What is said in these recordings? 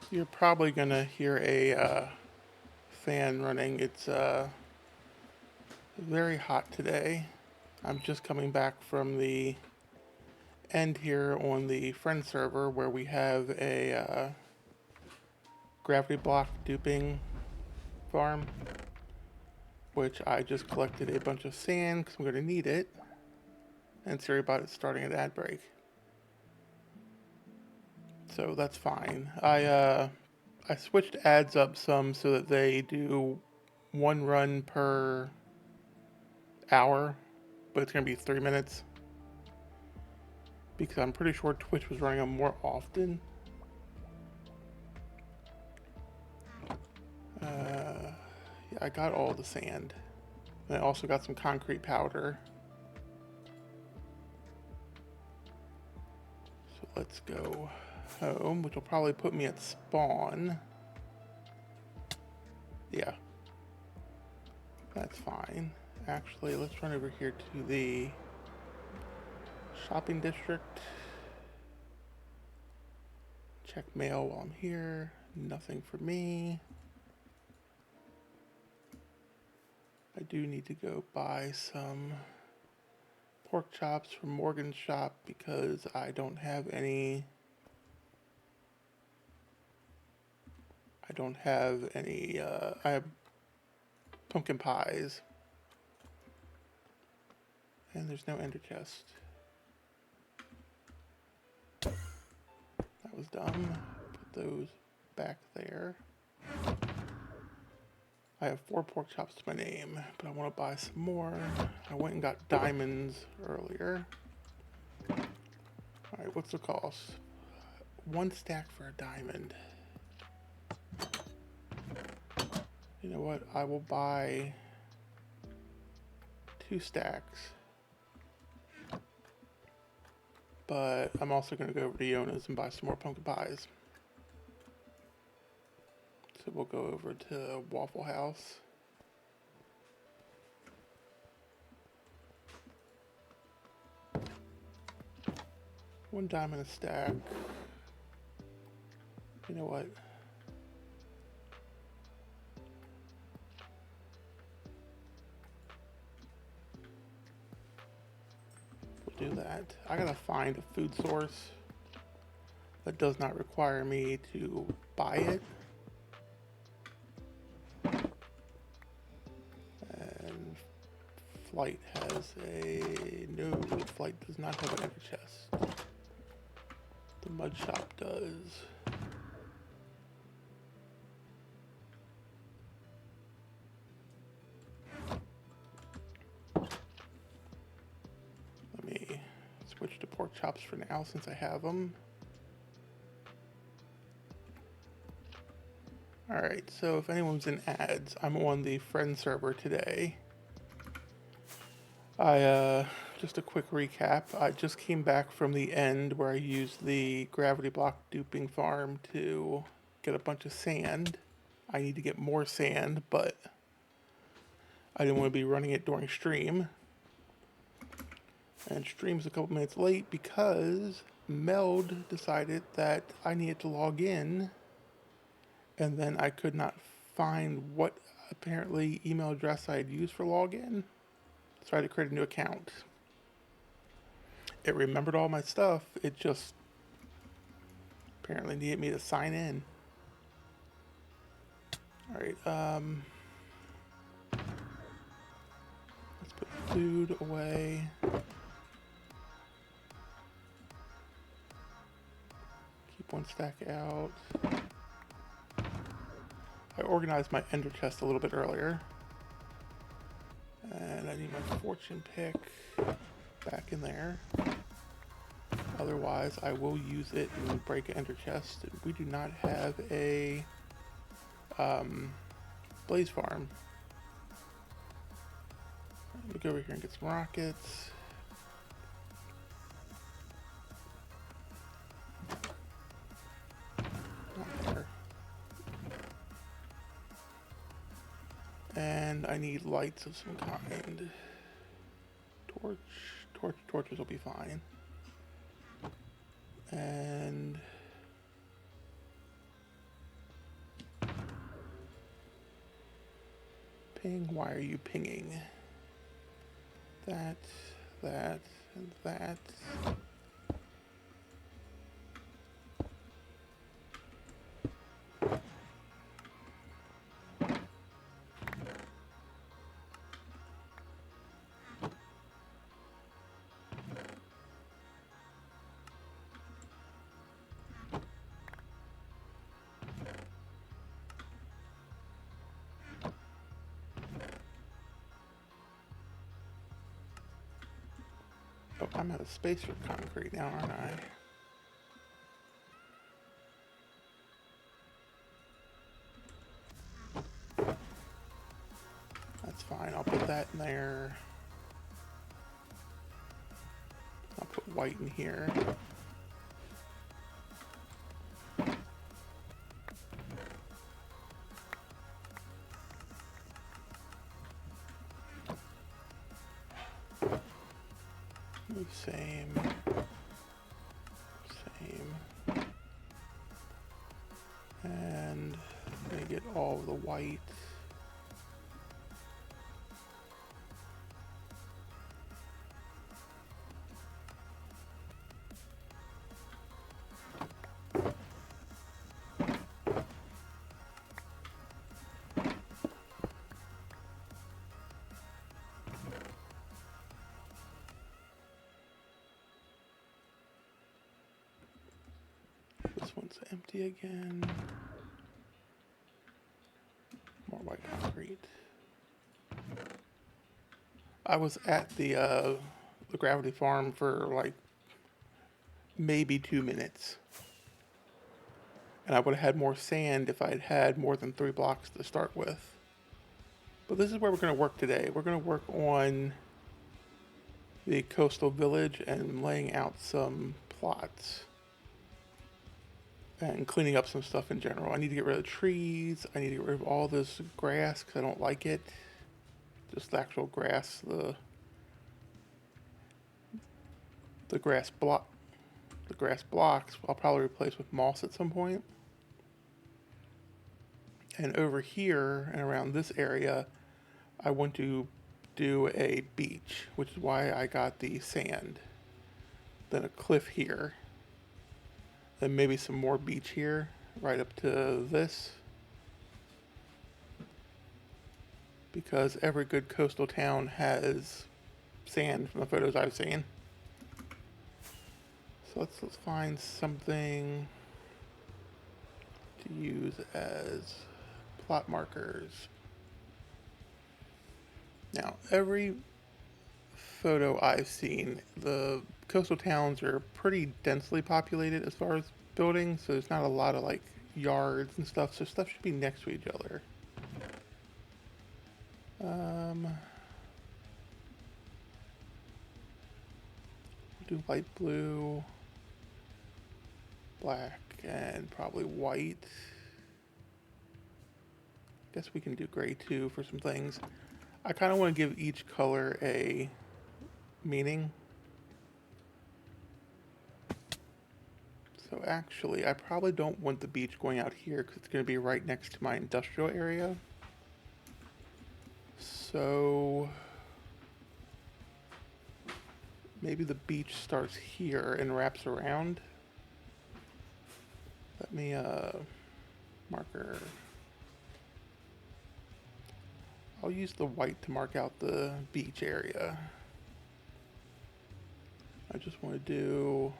You're probably gonna hear a fan running. It's very hot today. I'm just coming back from the end here on the friend server where we have a gravity block duping farm, which I just collected a bunch of sand because I'm going to need it. And sorry about it starting an ad break. So that's fine. I switched ads up some so that they do one run per hour, but it's going to be 3 minutes because I'm pretty sure Twitch was running them more often. Yeah, I got all the sand. And I also got some concrete powder. So let's go home, which will probably put me at spawn. Yeah. That's fine. Actually, let's run over here to the shopping district. Check mail while I'm here. Nothing for me. I do need to go buy some pork chops from Morgan's shop because I don't have any. I have pumpkin pies. And there's no ender chest. That was dumb. Put those back there. I have 4 pork chops to my name, but I want to buy some more. I went and got diamonds earlier. Alright, what's the cost? 1 stack for a diamond. You know what? I will buy 2 stacks. But I'm also going to go over to Yona's and buy some more pumpkin pies. So we'll go over to Waffle House. One diamond a stack. You know what? We'll do that. I gotta find a food source that does not require me to buy it. And Flight has a... No, Flight does not have an ender chest. The mud shop does. Let me switch to pork chops for now since I have them. Alright, so if anyone's in ads, I'm on the friend server today. Just a quick recap. I just came back from the end where I used the gravity block duping farm to get a bunch of sand. I need to get more sand, but I didn't want to be running it during stream. And stream's a couple minutes late because Meld decided that I needed to log in, and then I could not find what apparently email address I had used for login. So I had to create a new account. It remembered all my stuff, it just apparently needed me to sign in. Alright, let's put food away. Keep 1 stack out. I organized my ender chest a little bit earlier. And I need my fortune pick back in there. Otherwise, I will use it and break an ender chest. We do not have a blaze farm. Let me go over here and get some rockets. Not there. And I need lights of some kind. Torches will be fine. And Ping, why are you pinging? That, and that. Oh, I'm out of space for concrete now, aren't I? That's fine, I'll put that in there. I'll put white in here. Same. And I get all of the white. This one's empty again. More white concrete. I was at the gravity farm for like maybe 2 minutes. And I would have had more sand if I'd had more than 3 blocks to start with. But this is where we're going to work today. We're going to work on the coastal village and laying out some plots. And cleaning up some stuff in general. I need to get rid of trees. I need to get rid of all this grass because I don't like it. Just the actual grass, the grass block, the grass blocks. I'll probably replace with moss at some point. And over here and around this area, I want to do a beach, which is why I got the sand. Then a cliff here. Then maybe some more beach here, right up to this. Because every good coastal town has sand from the photos I've seen. So let's find something to use as plot markers. Now, every photo I've seen, the coastal towns are pretty densely populated as far as buildings, so there's not a lot of like yards and stuff, so stuff should be next to each other. Do light blue, black, and probably white. Guess we can do gray too for some things. I kind of want to give each color a meaning. So actually, I probably don't want the beach going out here because it's going to be right next to my industrial area. So maybe the beach starts here and wraps around. Let me marker. I'll use the white to mark out the beach area. I just want to do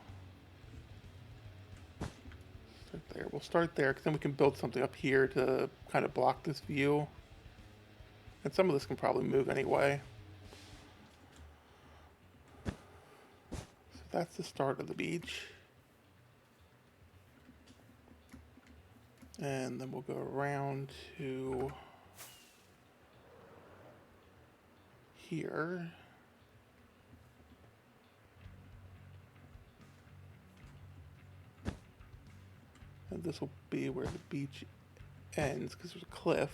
start there. We'll start there because then we can build something up here to kind of block this view. And some of this can probably move anyway. So that's the start of the beach. And then we'll go around to here. And this will be where the beach ends because there's a cliff.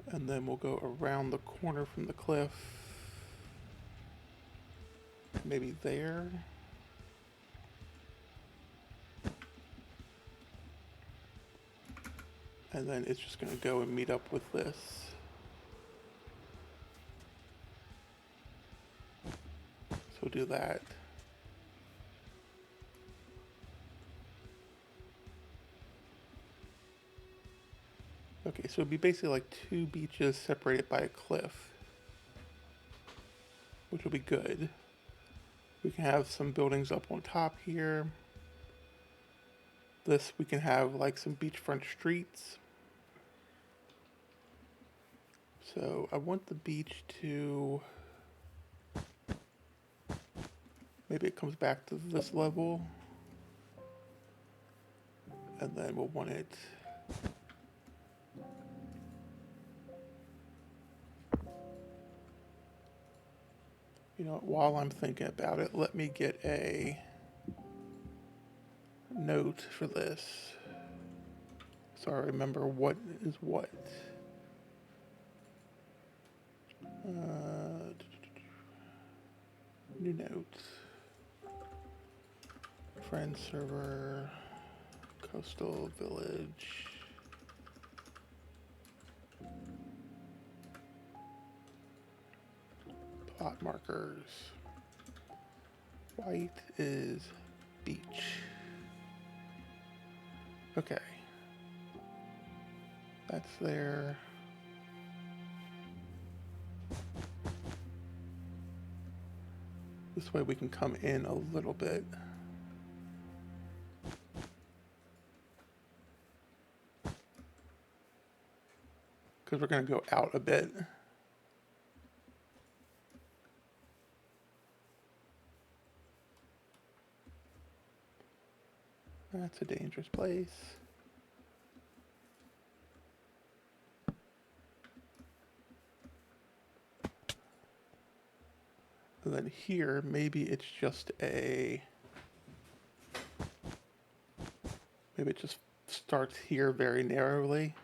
And then we'll go around the corner from the cliff. Maybe there. And then it's just going to go and meet up with this. So we'll do that. Okay, so it'd be basically like two beaches separated by a cliff, which will be good. We can have some buildings up on top here. This, we can have like some beachfront streets. So I want the beach to, maybe it comes back to this level. And then we'll want it, you know, while I'm thinking about it, let me get a note for this so I remember what is what. New notes. Friend server, coastal village. Plot markers. White is beach. Okay. That's there. This way we can come in a little bit. Because we're going to go out a bit. That's a dangerous place. And then here, maybe it's just a, maybe it just starts here very narrowly.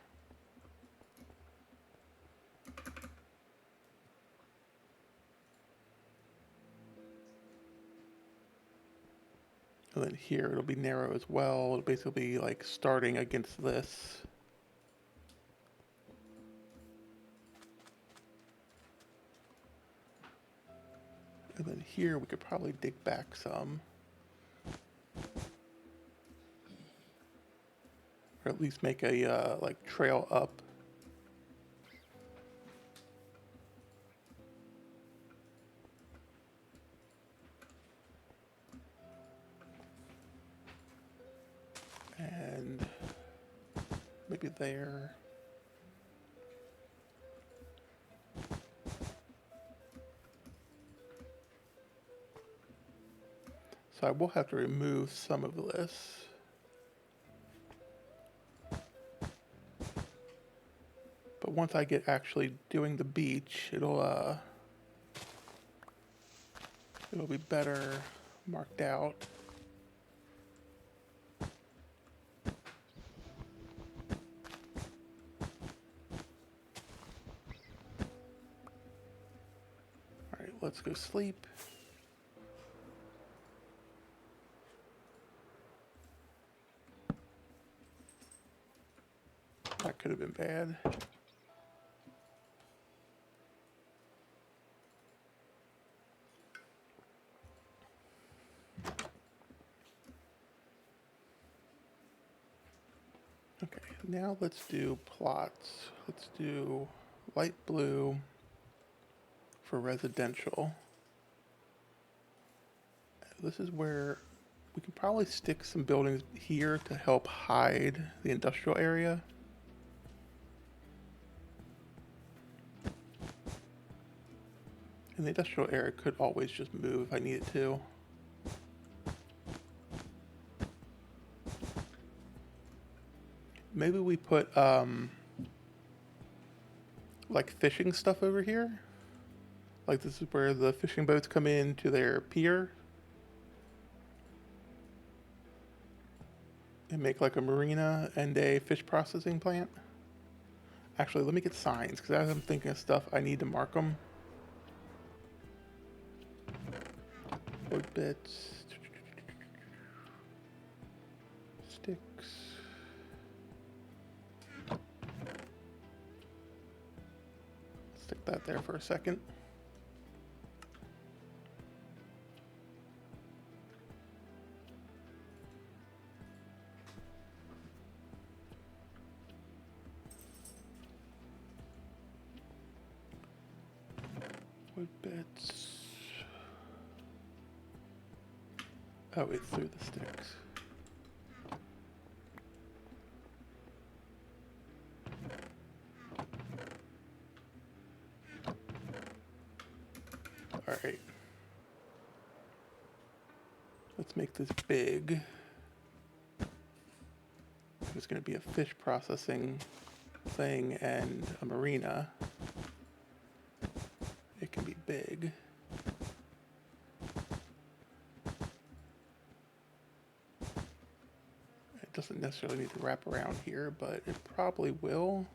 And then here it'll be narrow as well. It'll basically be like starting against this. And then here we could probably dig back some. Or at least make a like trail up. And maybe there. So I will have to remove some of this. But once I get actually doing the beach, it'll be better marked out. All right, let's go sleep. That could have been bad. Okay, now let's do plots. Let's do light blue for residential. This is where we can probably stick some buildings here to help hide the industrial area. And the industrial area could always just move if I needed to. Maybe we put like fishing stuff over here. Like this is where the fishing boats come in to their pier. And make like a marina and a fish processing plant. Actually, let me get signs, because as I'm thinking of stuff, I need to mark them. Wood bits. Sticks. that there for a second. Wood bits. Oh, it's through the sticks. Alright. Let's make this big. There's going to be a fish processing thing and a marina. It can be big. It doesn't necessarily need to wrap around here, but it probably will.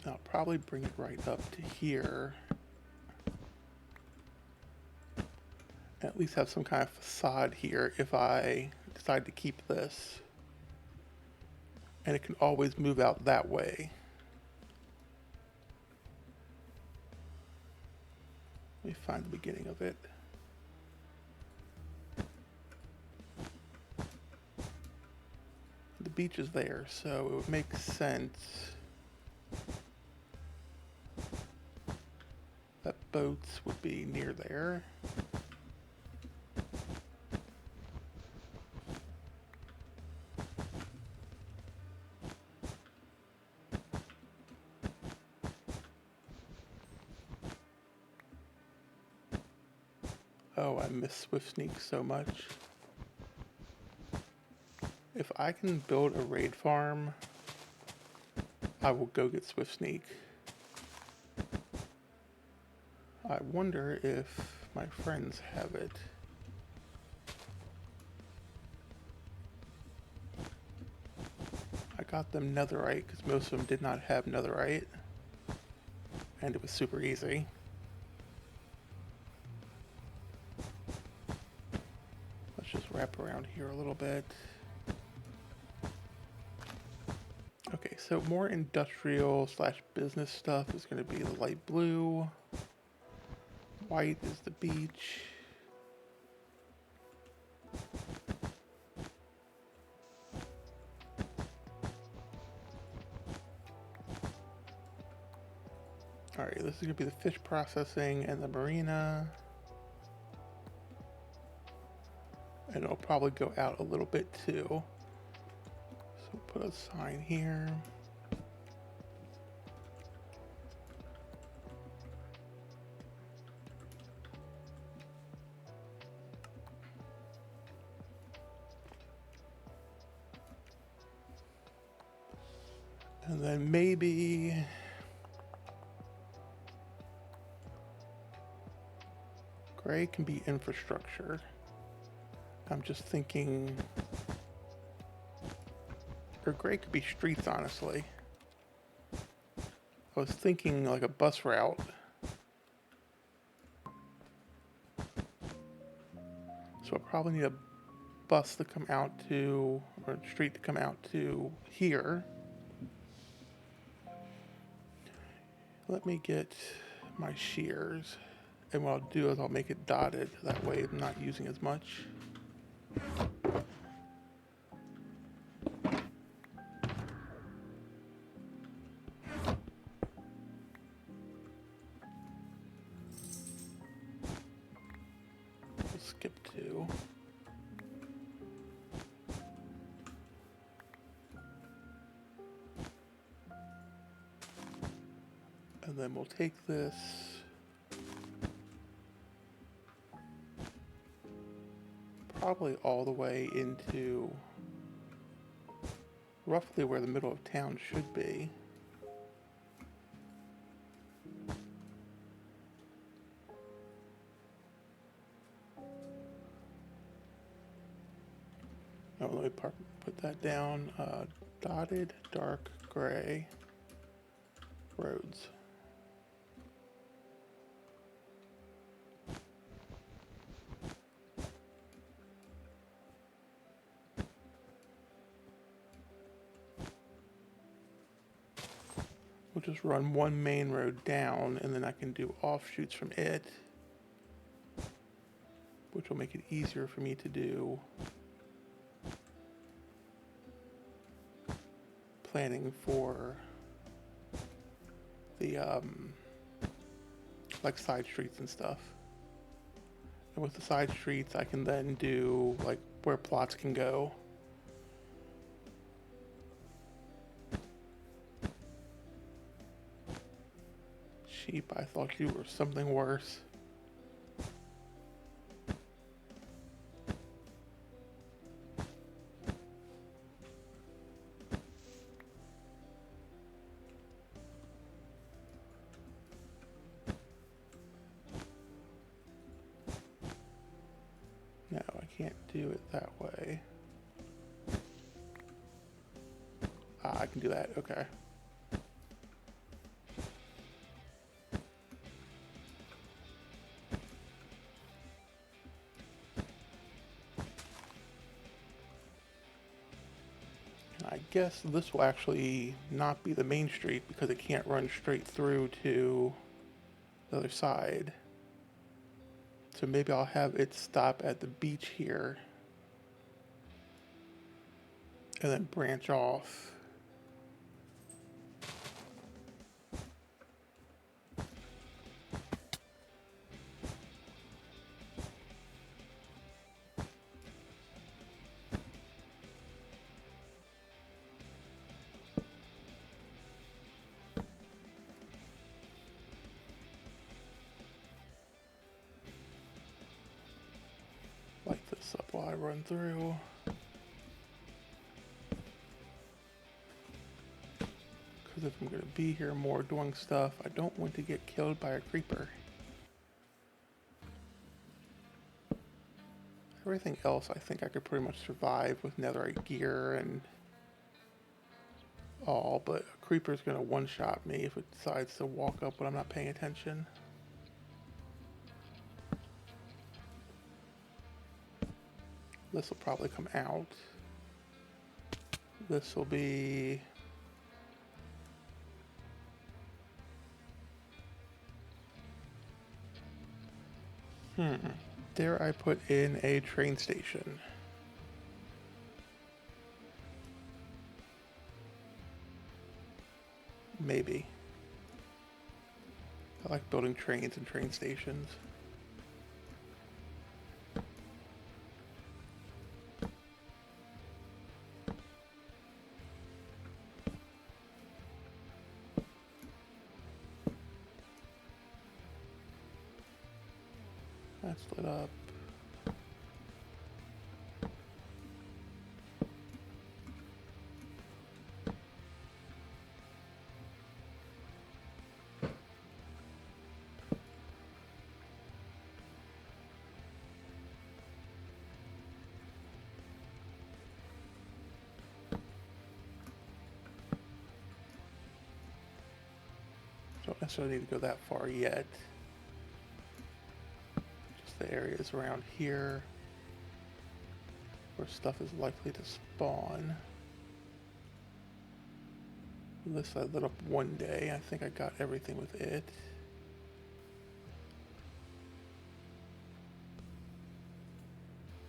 I'll probably bring it right up to here. At least have some kind of facade here if I decide to keep this. And it can always move out that way. Let me find the beginning of it. The beach is there, so it would make sense that boats would be near there. Oh, I miss Swift Sneak so much. If I can build a raid farm, I will go get Swift Sneak. I wonder if my friends have it. I got them netherite because most of them did not have netherite. And it was super easy. Let's just wrap around here a little bit. Okay, so more industrial / business stuff is going to be the light blue. White is the beach. Alright, this is going to be the fish processing and the marina. And it'll probably go out a little bit too. So put a sign here. And then maybe gray can be infrastructure. I'm just thinking, or gray could be streets, honestly. I was thinking like a bus route. So I'll probably need a bus to come out to, or a street to come out to here. Let me get my shears. And what I'll do is I'll make it dotted. That way I'm not using as much. We'll skip 2. And then we'll take this probably all the way into roughly where the middle of town should be. Oh, let me put that down. Dotted dark gray roads. just run one main road down, and then I can do offshoots from it, which will make it easier for me to do planning for the like side streets and stuff. And with the side streets, I can then do like where plots can go. Sheep, I thought you were something worse. No, I can't do it that way. Ah, I can do that, okay. I guess this will actually not be the main street because it can't run straight through to the other side. So maybe I'll have it stop at the beach here and then branch off. Light this up while I run through. Because if I'm going to be here more doing stuff, I don't want to get killed by a creeper. Everything else I think I could pretty much survive with netherite gear and all, but a creeper's going to one-shot me if it decides to walk up when I'm not paying attention. This will probably come out. This will be... There I put in a train station. Maybe. I like building trains and train stations. That's lit up. Don't necessarily need to go that far yet. Just the areas around here where stuff is likely to spawn. This I lit up one day. I think I got everything with it.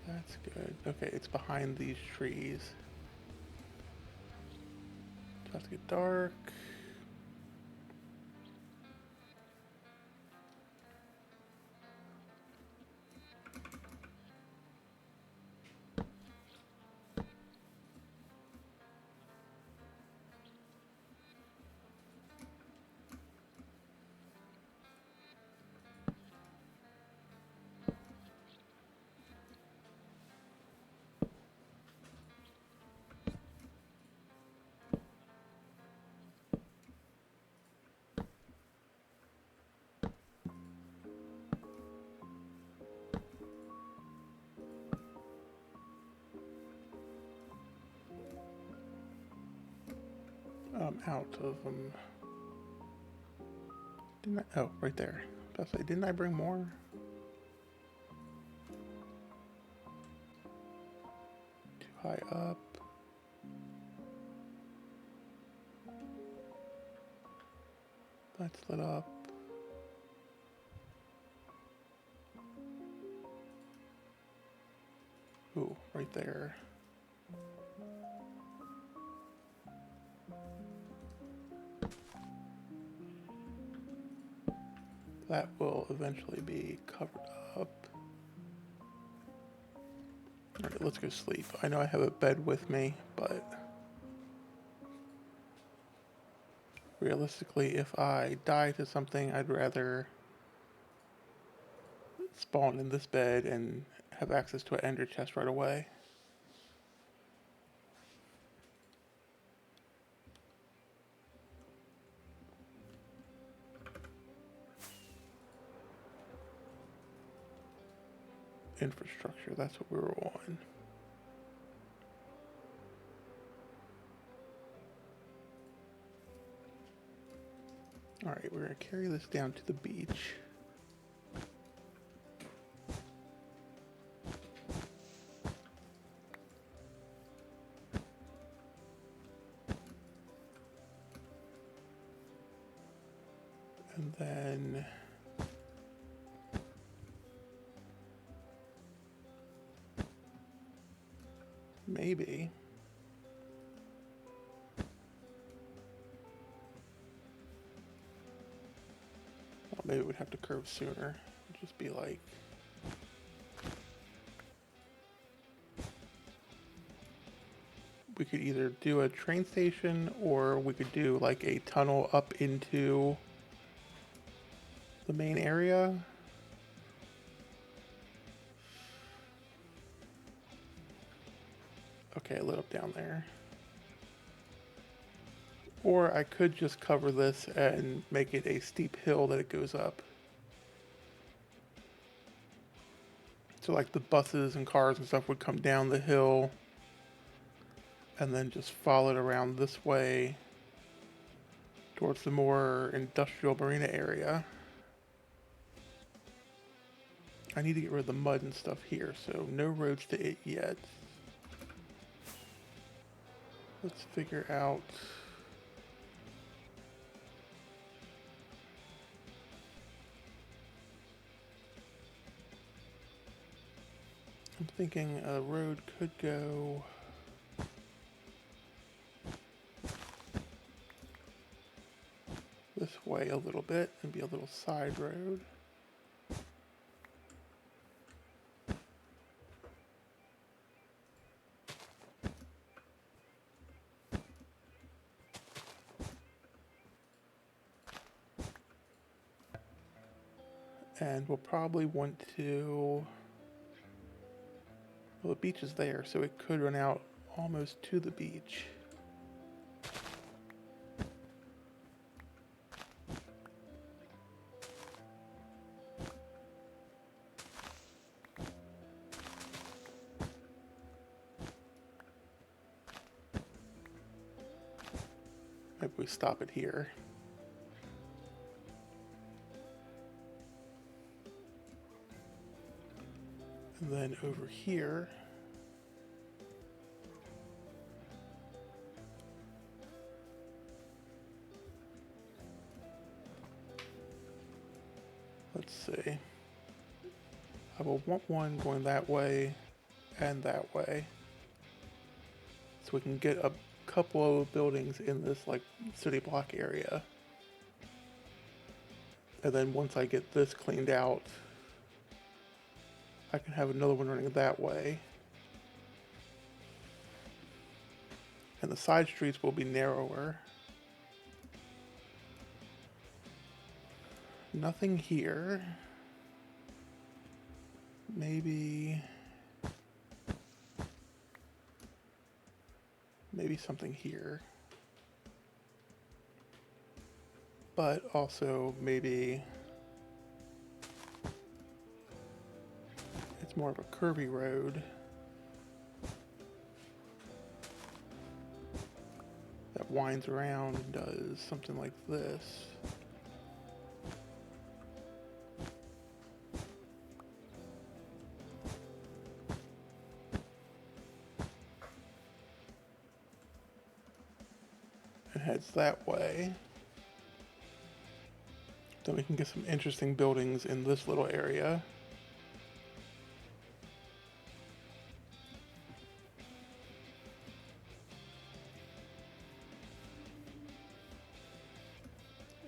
That's good. Okay, it's behind these trees. It's about to get dark. I'm out of them. Didn't I? Oh, right there. I was about to say, didn't I bring more? Too high up. That's lit up. Ooh, right there. That will eventually be covered up. Alright, let's go sleep. I know I have a bed with me, but realistically, if I die to something, I'd rather spawn in this bed and have access to an ender chest right away. Infrastructure, that's what we were on. Alright, we're going to carry this down to the beach. And then maybe maybe we'd have to curve sooner. It'd just be like we could either do a train station or we could do like a tunnel up into the main area. Okay, lit up down there. Or I could just cover this and make it a steep hill that it goes up. So like the buses and cars and stuff would come down the hill and then just follow it around this way towards the more industrial marina area. I need to get rid of the mud and stuff here, so no roads to it yet. Let's figure out... I'm thinking a road could go... this way a little bit and be a little side road. And we'll probably want to... well, the beach is there, so it could run out almost to the beach. Maybe we stop it here. And then over here, let's see. I will want one going that way and that way. So we can get a couple of buildings in this like city block area. And then once I get this cleaned out, I can have another one running that way. And the side streets will be narrower. Nothing here. Maybe something here. But also maybe it's more of a curvy road that winds around and does something like this. And heads that way. Then we can get some interesting buildings in this little area.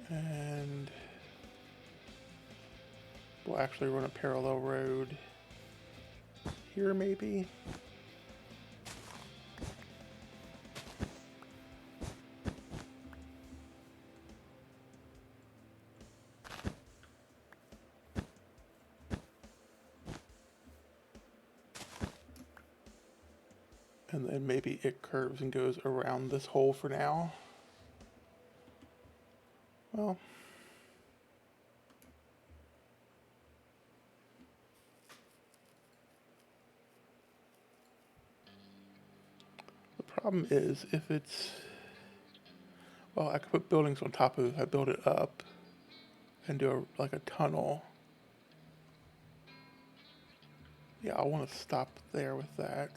And we'll actually run a parallel road here maybe. And then maybe it curves and goes around this hole for now. Well, the problem is if it's, well, I could put buildings on top of it if I build it up and do like a tunnel. Yeah, I want to stop there with that.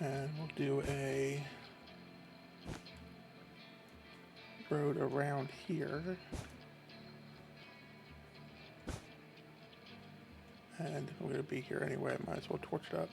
And we'll do a road around here. And we're going to be here anyway, I might as well torch it up.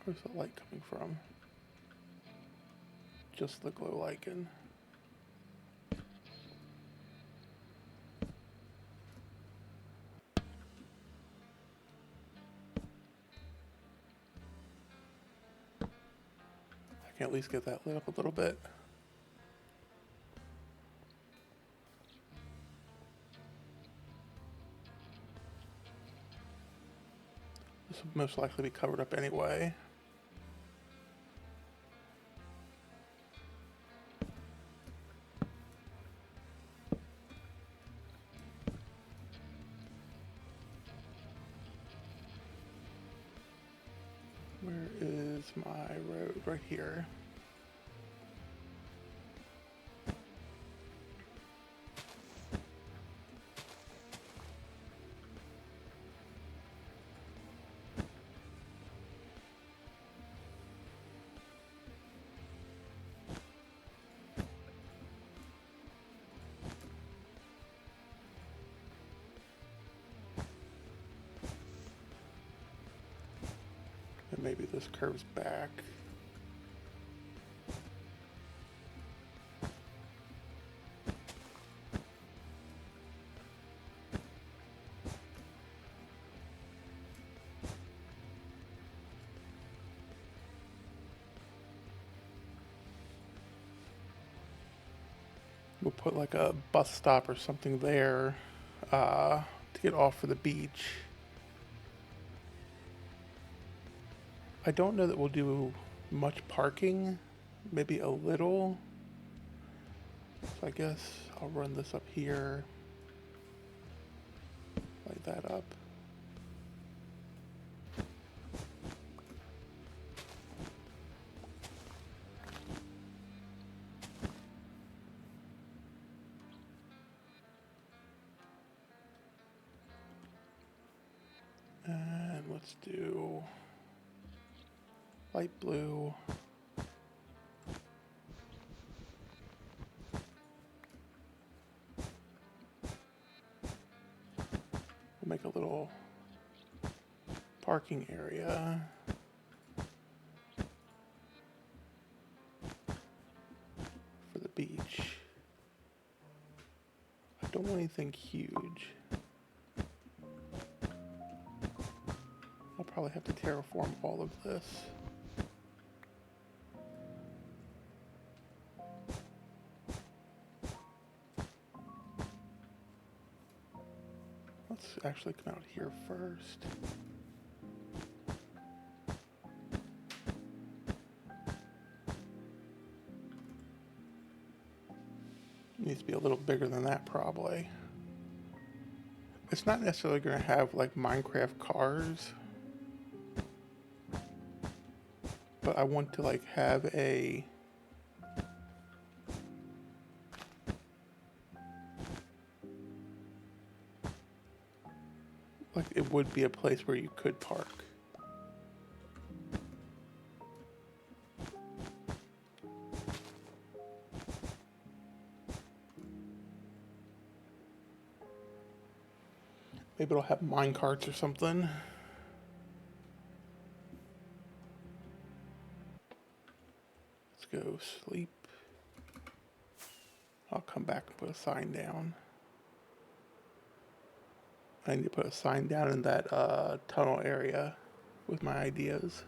Where's the light coming from? Just the glow lichen. I can at least get that lit up a little bit. This will most likely be covered up anyway. Where is my road? Right here. And maybe this curves back. We'll put like a bus stop or something there to get off for the beach. I don't know that we'll do much parking, maybe a little. So I guess I'll run this up here, light that up. And let's do light blue. We'll make a little parking area. For the beach. I don't want anything huge. probably have to terraform all of this. Let's actually come out here first. Needs to be a little bigger than that, probably. It's not necessarily going to have like Minecraft cars, but I want to like have a like it would be a place where you could park. Maybe it'll have mine carts or something. Let's go sleep. I'll come back and put a sign down. I need to put a sign down in that tunnel area with my ideas.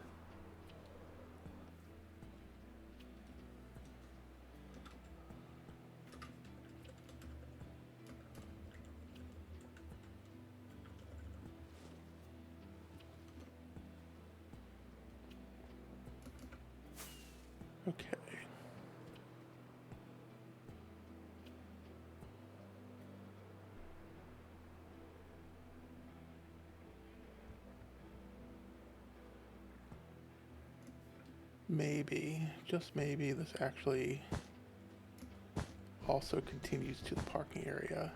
Okay. Maybe, just maybe, this actually also continues to the parking area.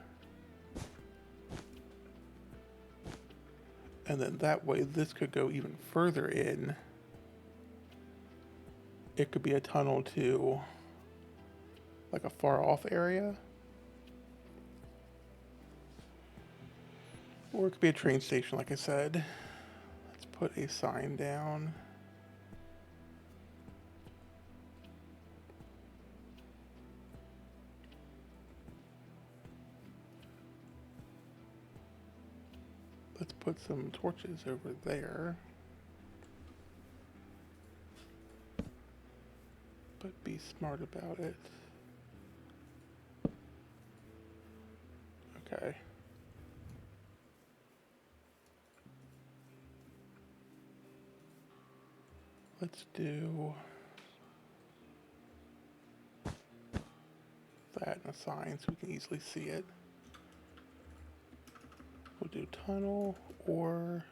And then that way this could go even further in. It could be a tunnel to like a far off area. Or it could be a train station, like I said. Let's put a sign down. Let's put some torches over there. But be smart about it. Okay. Let's do that in a sign so we can easily see it. We'll do tunnel, or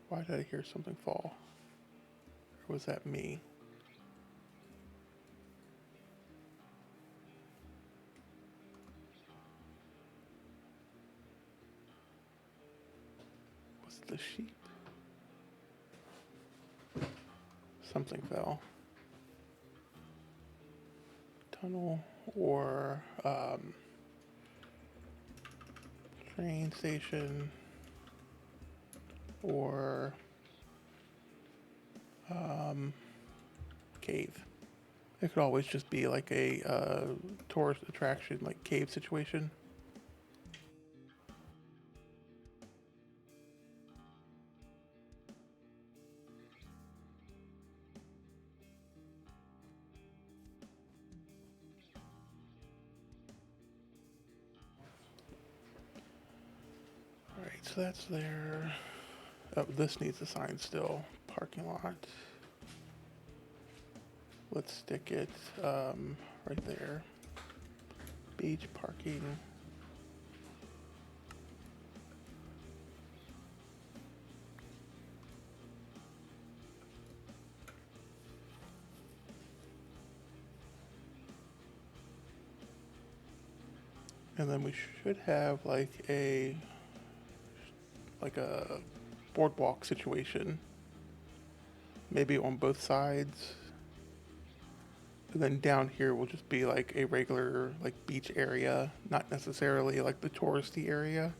why did I hear something fall? Or was that me? Was it the sheep? Something fell. Tunnel or train station or cave. It could always just be like a tourist attraction, like cave situation. Alright, so that's there. Oh, this needs a sign still. Parking lot. Let's stick it right there. Beach parking. And then we should have like a boardwalk situation. Maybe on both sides. And then down here will just be like a regular like beach area, not necessarily like the touristy area.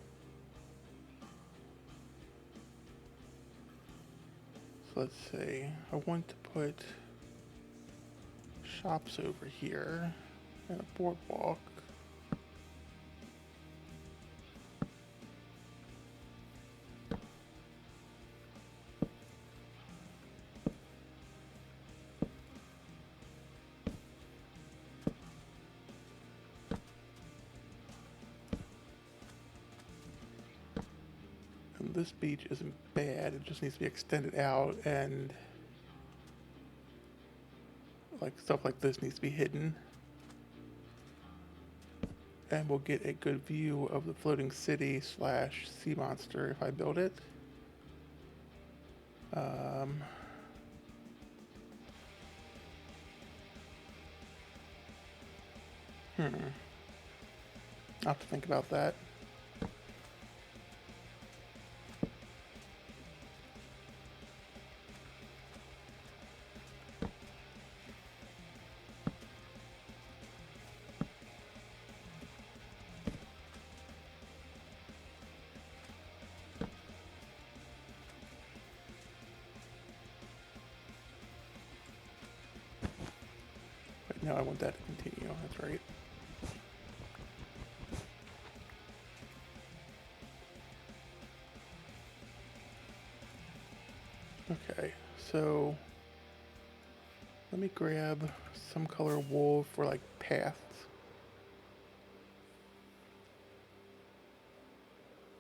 So let's see, I want to put shops over here and a boardwalk. this beach isn't bad. It just needs to be extended out, and like stuff like this needs to be hidden. And we'll get a good view of the floating city slash sea monster if I build it. I'll have to think about that. Right now I want that to continue, that's right. Okay, so let me grab some color wool for like paths.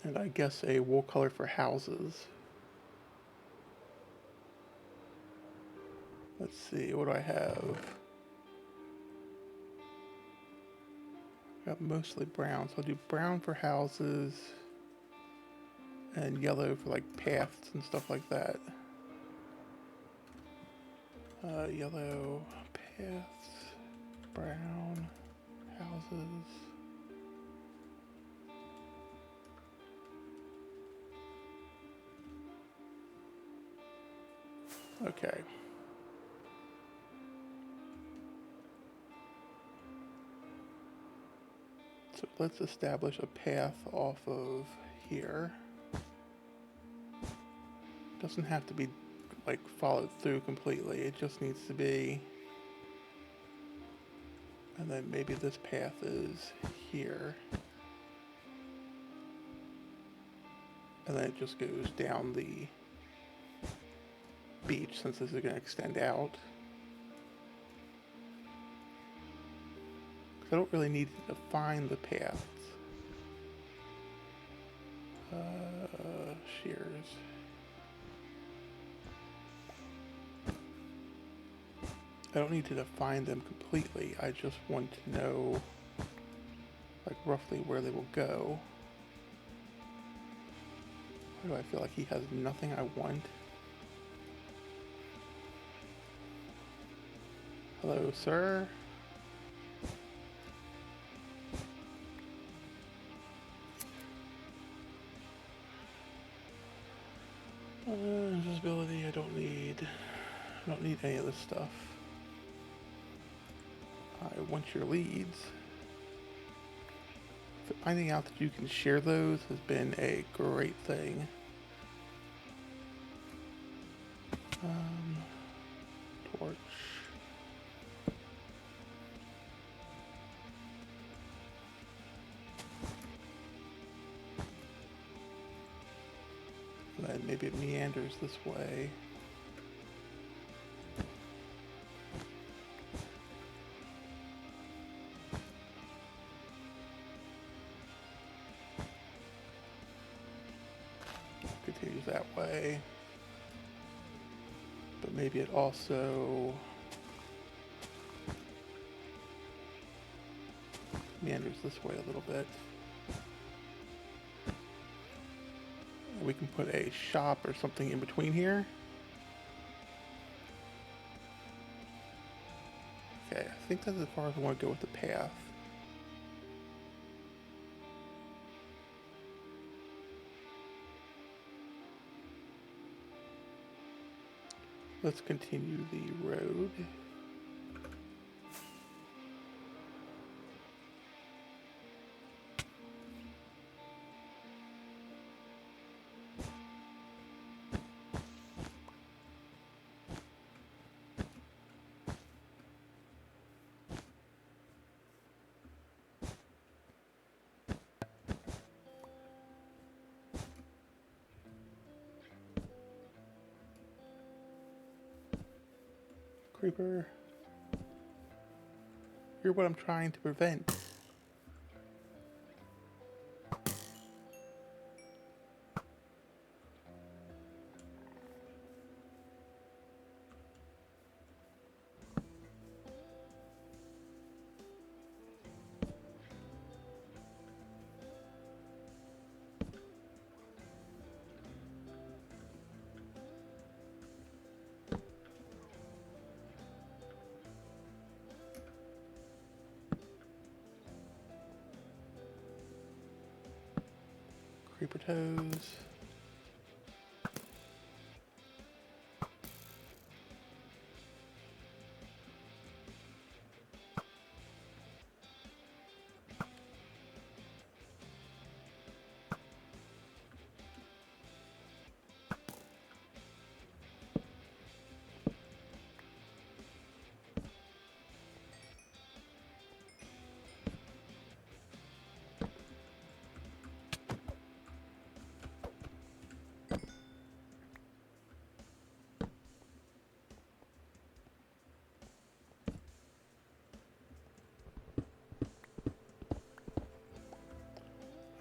And I guess a wool color for houses. Let's see, what do I have? I got mostly brown, so I'll do brown for houses and yellow for like paths and stuff like that. Yellow paths, brown houses. Okay. So let's establish a path off of here. Doesn't have to be like followed through completely. It just needs to be, and then maybe this path is here. And then it just goes down the beach since this is going to extend out. I don't really need to define the paths. Shears. I don't need to define them completely. I just want to know like roughly where they will go. Why do I feel like he has nothing I want? Hello, sir. Invisibility, I don't need any of this stuff. I want your leads. Finding out that you can share those has been a great thing. Torch. And then maybe it meanders this way. Continues that way. But maybe it also meanders this way a little bit. We can put a shop or something in between here. Okay, I think that's as far as I want to go with the path. Let's continue the road. Creeper. You're what I'm trying to prevent. Creeper toes.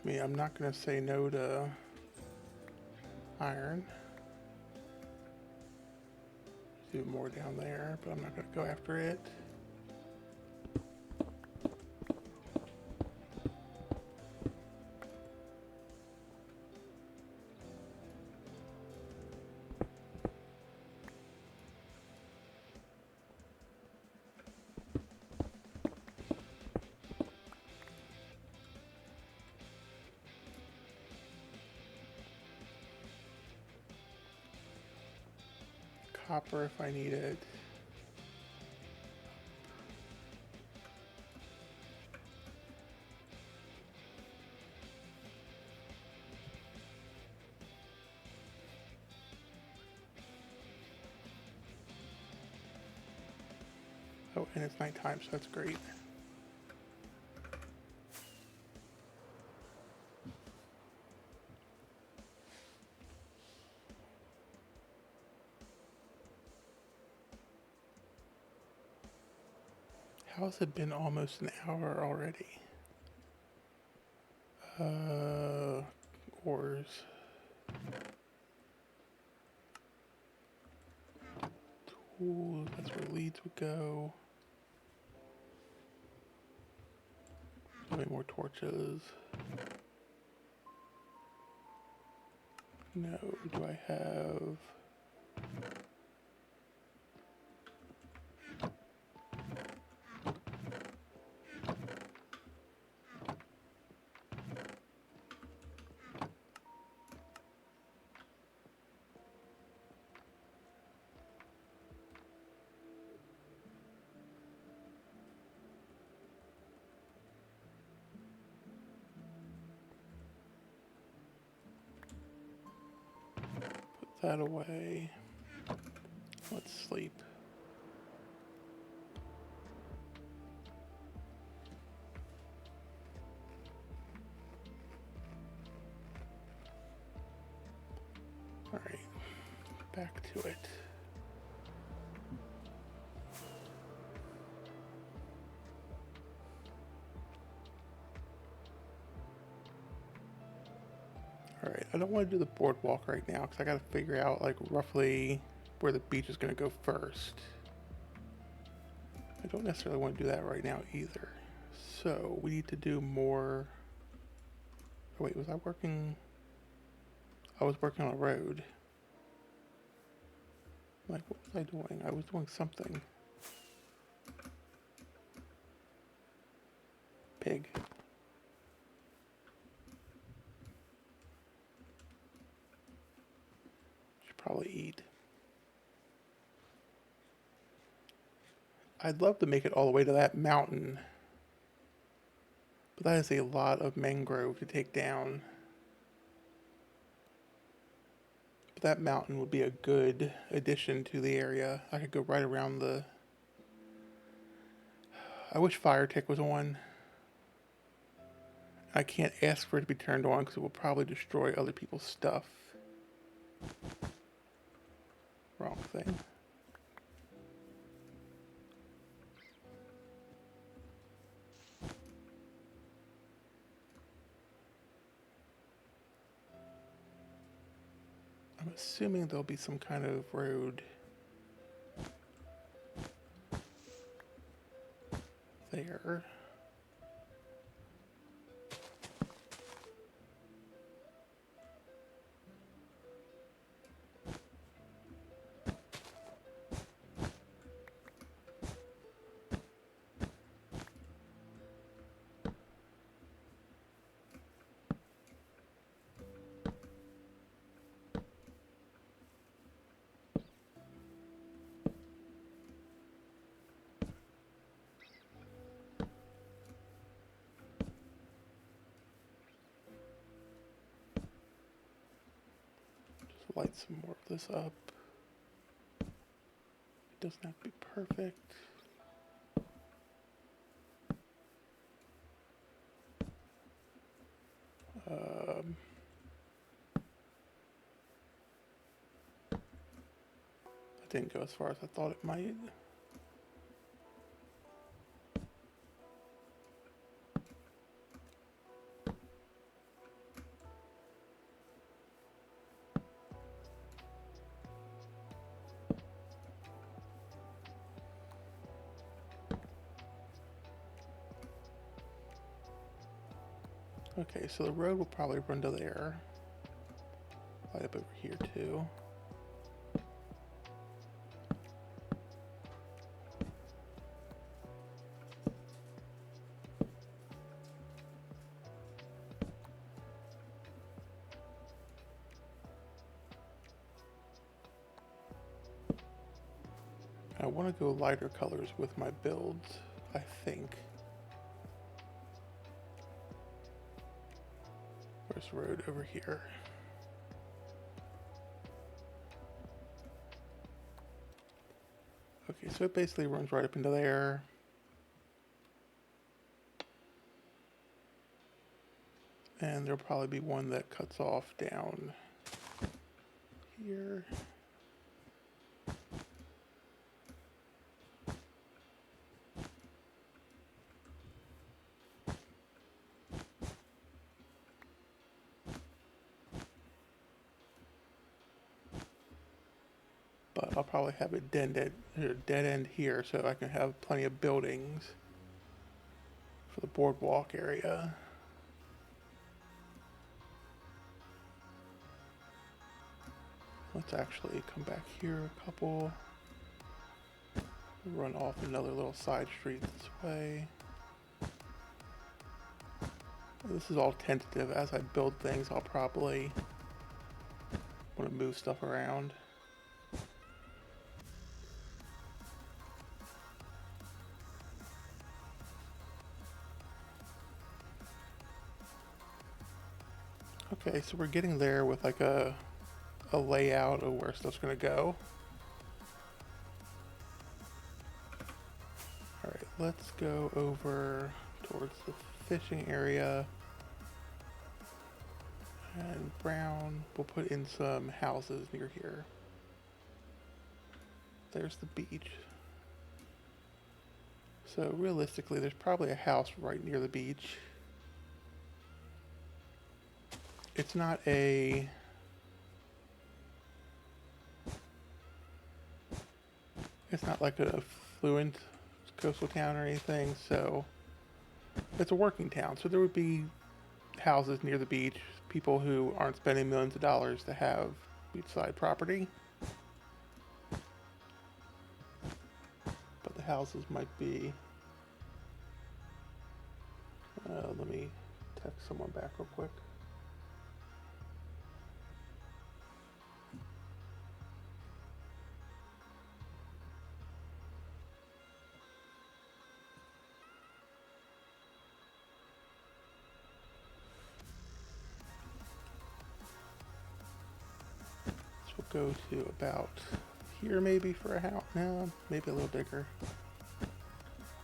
I mean, I'm not going to say no to iron. Do more down there, but I'm not going to go after it. Copper if I need it. Oh, and it's nighttime, so that's great. How's it been almost an hour already? Ores. Tools, that's where leads would go. How many more torches? No, do I have... Put that away. Let's sleep. Alright, back to it. Alright, I don't want to do the boardwalk right now because I got to figure out like roughly where the beach is going to go first. I don't necessarily want to do that right now either. So we need to do more... Oh wait, was I working... I was working on a road. Like, what was I doing? I was doing something. Pig. Should probably eat. I'd love to make it all the way to that mountain. But that is a lot of mangrove to take down. But that mountain would be a good addition to the area. I could go right around the... I wish fire tick was on. I can't ask for it to be turned on because it will probably destroy other people's stuff. Wrong thing. I'm assuming there'll be some kind of road there. light some more of this up. It doesn't have to be perfect. It didn't go as far as I thought it might. Okay, so the road will probably run to there. Light up over here too. I want to go lighter colors with my builds, I think. Where's the road? Over here. Okay, so it basically runs right up into there. And there'll probably be one that cuts off down here. But I'll probably have a dead end here so I can have plenty of buildings for the boardwalk area. Let's actually come back here a couple. Run off another little side street this way. This is all tentative. As I build things, I'll probably want to move stuff around. Okay, so we're getting there with like a layout of where stuff's gonna go. Alright, let's go over towards the fishing area. And brown, we'll put in some houses near here. There's the beach. So realistically, there's probably a house right near the beach. It's not a... It's not like an affluent coastal town or anything, so it's a working town. So there would be houses near the beach, people who aren't spending millions of dollars to have beachside property. But the houses might be... let me text someone back real quick. Go to about here maybe for a house. No, maybe a little bigger.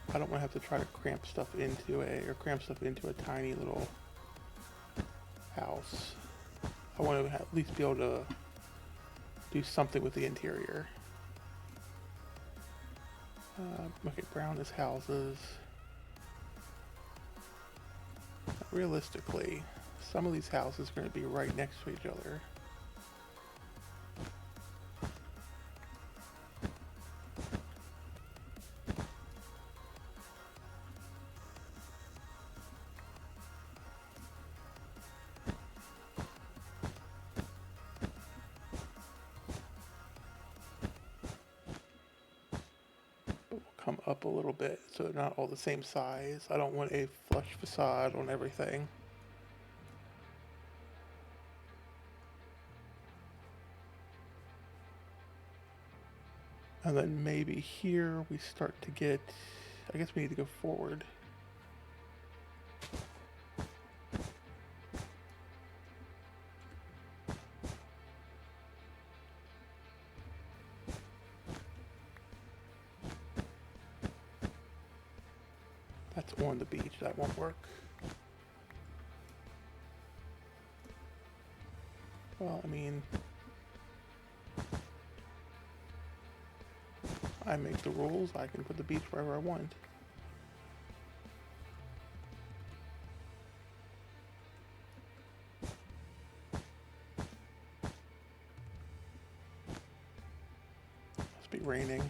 I don't want to have to try to cramp stuff into a tiny little house. I want to at least be able to do something with the interior. Okay, brown is houses. Realistically, some of these houses are going to be right next to each other. Come up a little bit so they're not all the same size. I don't want a flush facade on everything. And then maybe here we start to get, I guess we need to go forward. That's on the beach. That won't work. Well, I mean, I make the rules. I can put the beach wherever I want. Must be raining.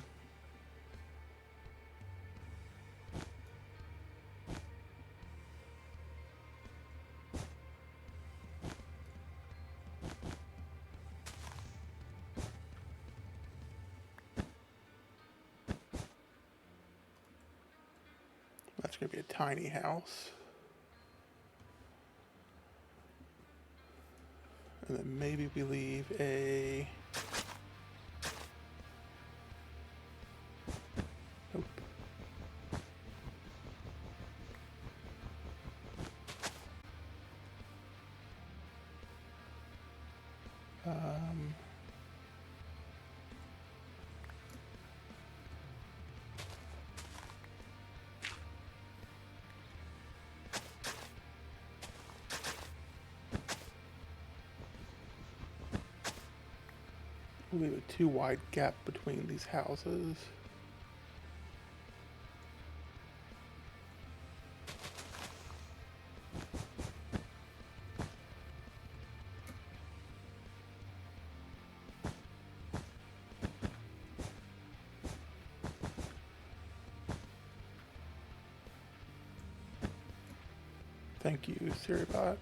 That's going to be a tiny house. And then maybe we leave a... Nope. We'll leave a too wide gap between these houses. Thank you, SiriBot.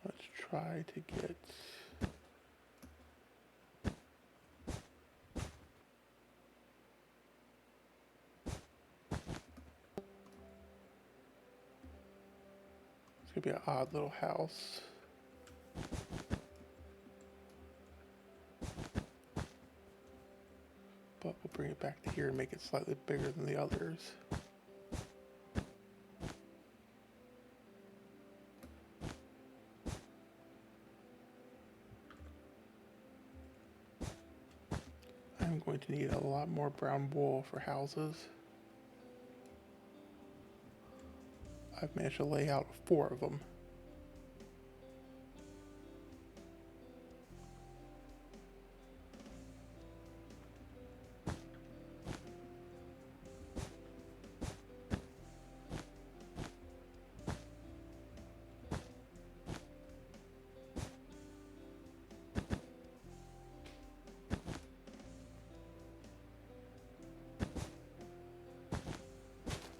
Let's try to get... It's going to be an odd little house. But we'll bring it back to here and make it slightly bigger than the others. I'm going to need a lot more brown wool for houses. I've managed to lay out 4 of them.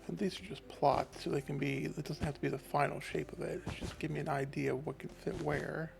And these are just plots, so they can be, it doesn't have to be the final shape of it. It's just give me an idea of what can fit where.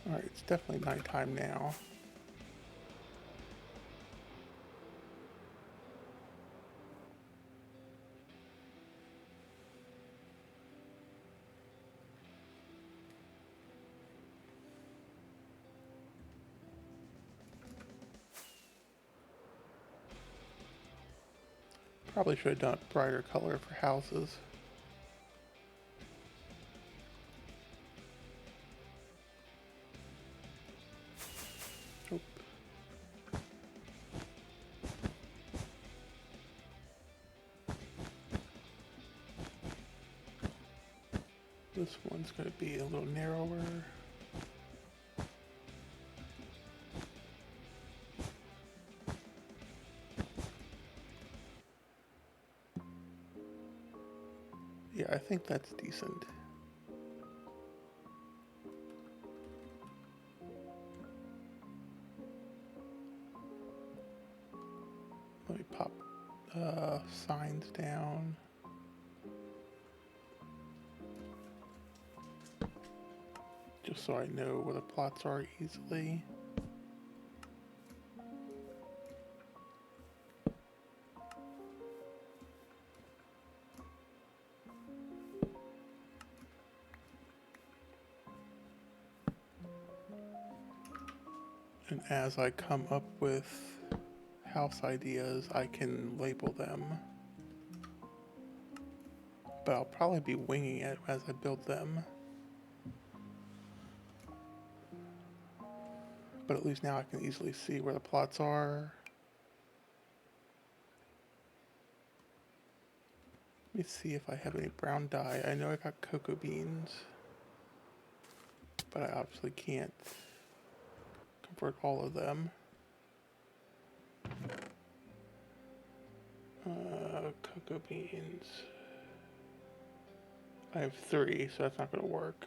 Alright, it's definitely nighttime now. Probably should have done a brighter color for houses. Oop. This one's going to be a little narrower. Yeah, I think that's decent. Signs down. Just so I know where the plots are easily. And as I come up with house ideas, I can label them. But I'll probably be winging it as I build them. But at least now I can easily see where the plots are. Let me see if I have any brown dye. I know I got cocoa beans, but I obviously can't convert all of them. Cocoa beans. I have 3, so that's not going to work.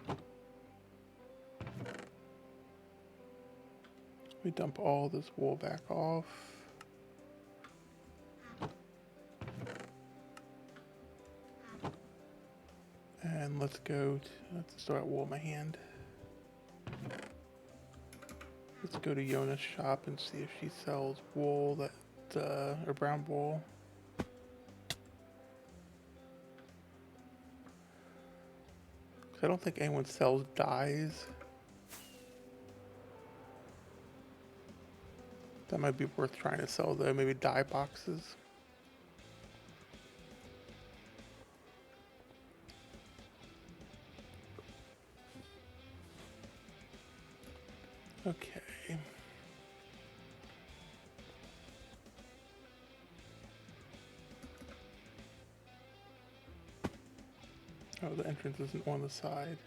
Let me dump all this wool back off. And let's throw that wool in my hand. Let's go to Yona's shop and see if she sells wool or brown wool. I don't think anyone sells dyes. That might be worth trying to sell though, maybe dye boxes. Okay. Oh, the entrance isn't on the side.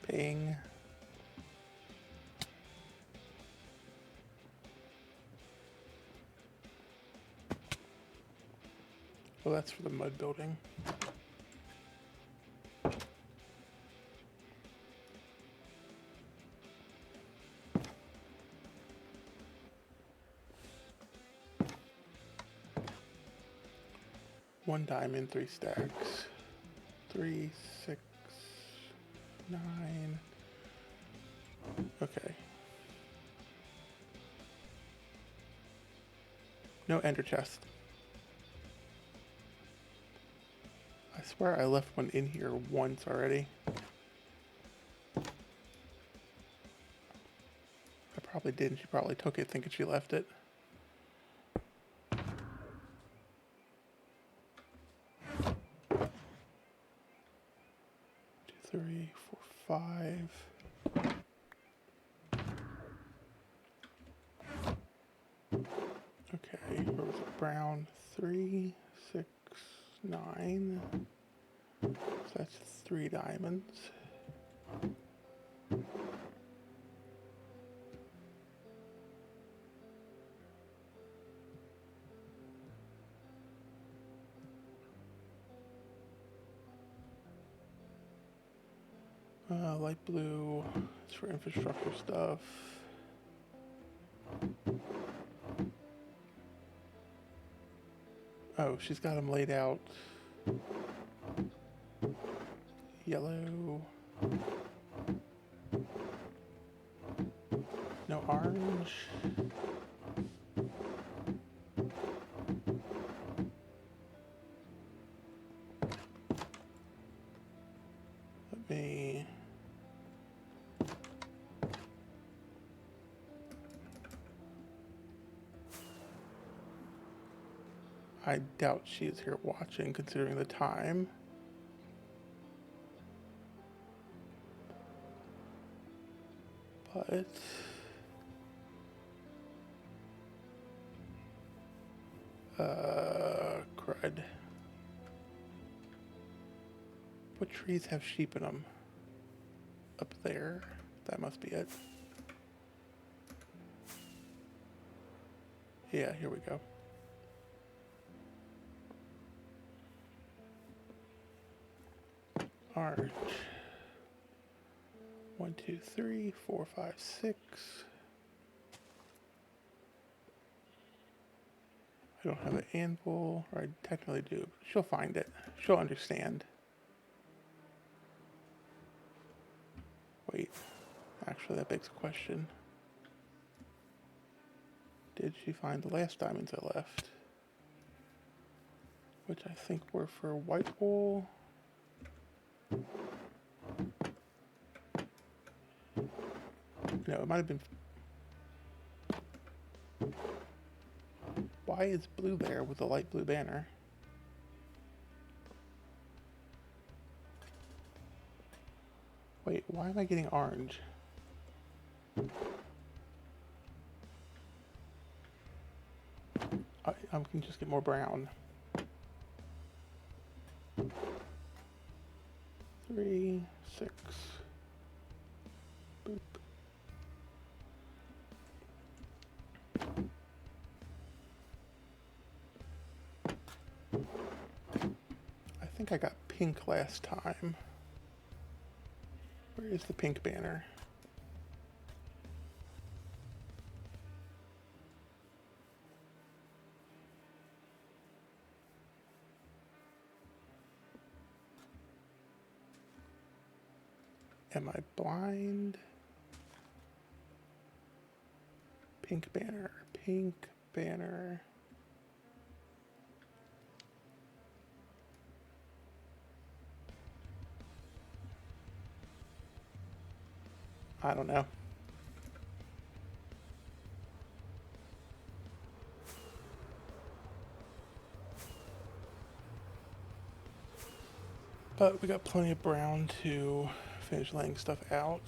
Ping. Well, that's for the mud building. One diamond, 3 stacks. 3, 6, 9. Okay. No ender chest. I swear I left one in here once already. I probably didn't. She probably took it thinking she left it. 3, 4, 5. Okay, where was it? Brown, 3, 6, 9. So that's 3 diamonds. Light blue is for infrastructure stuff. Oh, she's got them laid out. Yellow. No orange. Let me... I doubt she is here watching, considering the time. But... crud. What trees have sheep in them? Up there. That must be it. Yeah, here we go. Orange. 1, 2, 3, 4, 5, 6. I don't have an anvil, or I technically do. She'll find it. She'll understand. Wait, actually that begs a question. Did she find the last diamonds I left? Which I think were for white wool. No, it might have been... Why is blue there with a light blue banner? Wait, why am I getting orange? I can just get more brown. 3, 6. Boop. I think I got pink last time. Where is the pink banner? Am I blind? Pink banner, pink banner. I don't know. But we got plenty of brown to finish laying stuff out.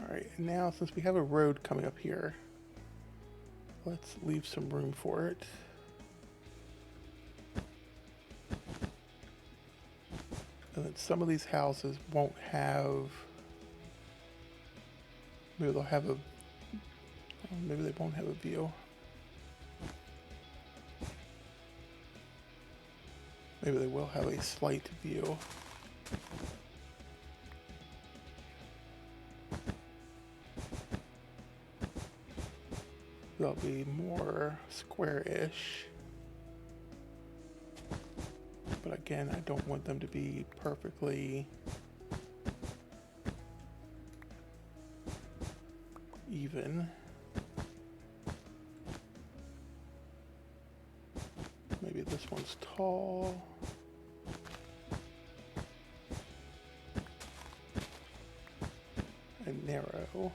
Alright, and now since we have a road coming up here, let's leave some room for it. And then some of these houses won't have, maybe they'll have a, maybe they won't have a view. Maybe they will have a slight view. They'll be more square-ish. But again, I don't want them to be perfectly even. Maybe this one's tall. And narrow.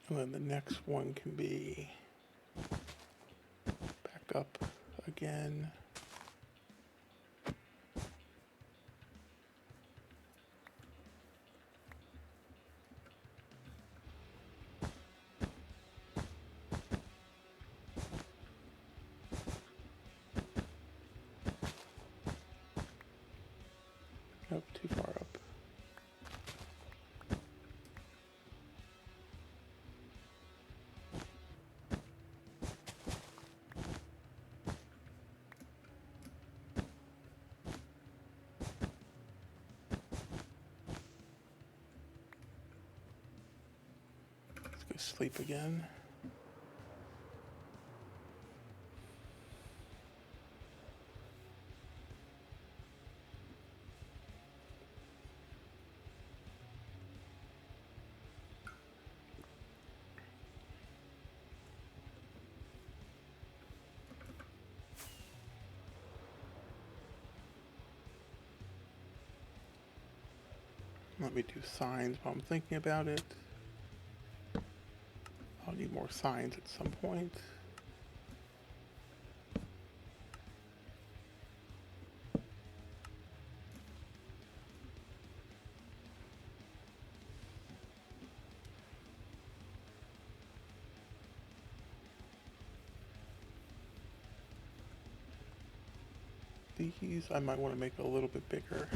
And then the next one can be back up again. Nope, too far up. Let's go sleep again. Let me do signs while I'm thinking about it. I'll need more signs at some point. These I might want to make a little bit bigger.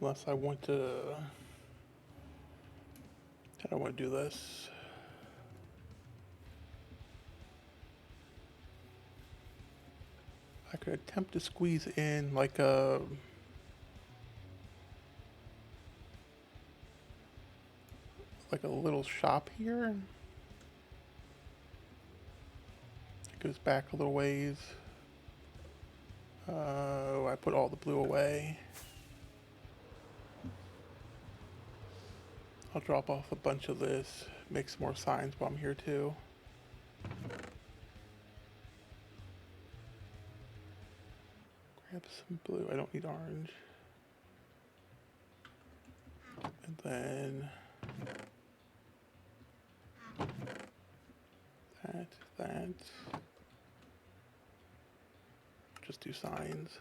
Unless I want to, how do I want to do this? I could attempt to squeeze in like a little shop here. It goes back a little ways. I put all the blue away. I'll drop off a bunch of this, make some more signs while I'm here too. Grab some blue, I don't need orange. And then that. Just do signs.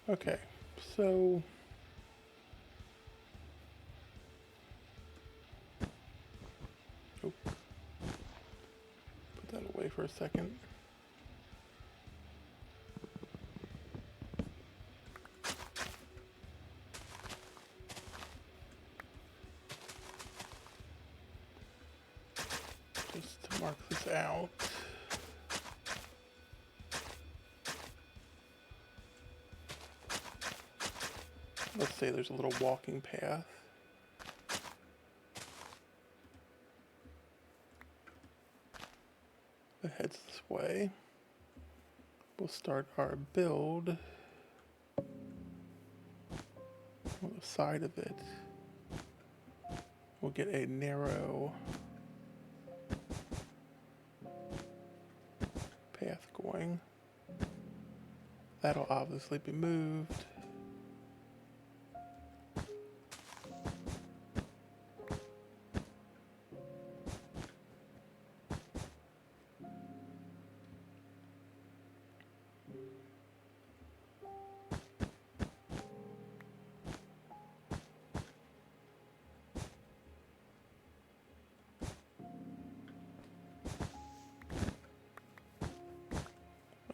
Okay, so put that away for a second. Just to mark this out. Let's say there's a little walking path that heads this way. We'll start our build on the side of it. We'll get a narrow path going. That'll obviously be moved.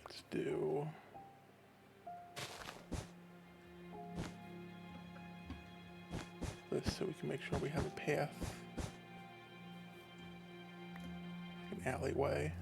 Let's do this so we can make sure we have a path, an alleyway.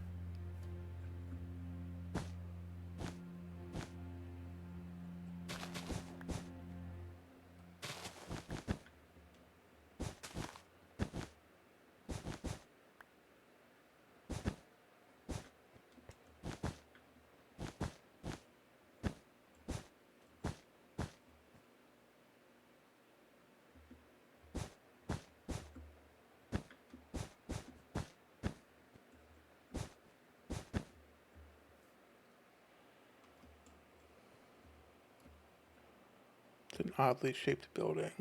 It's an oddly shaped building.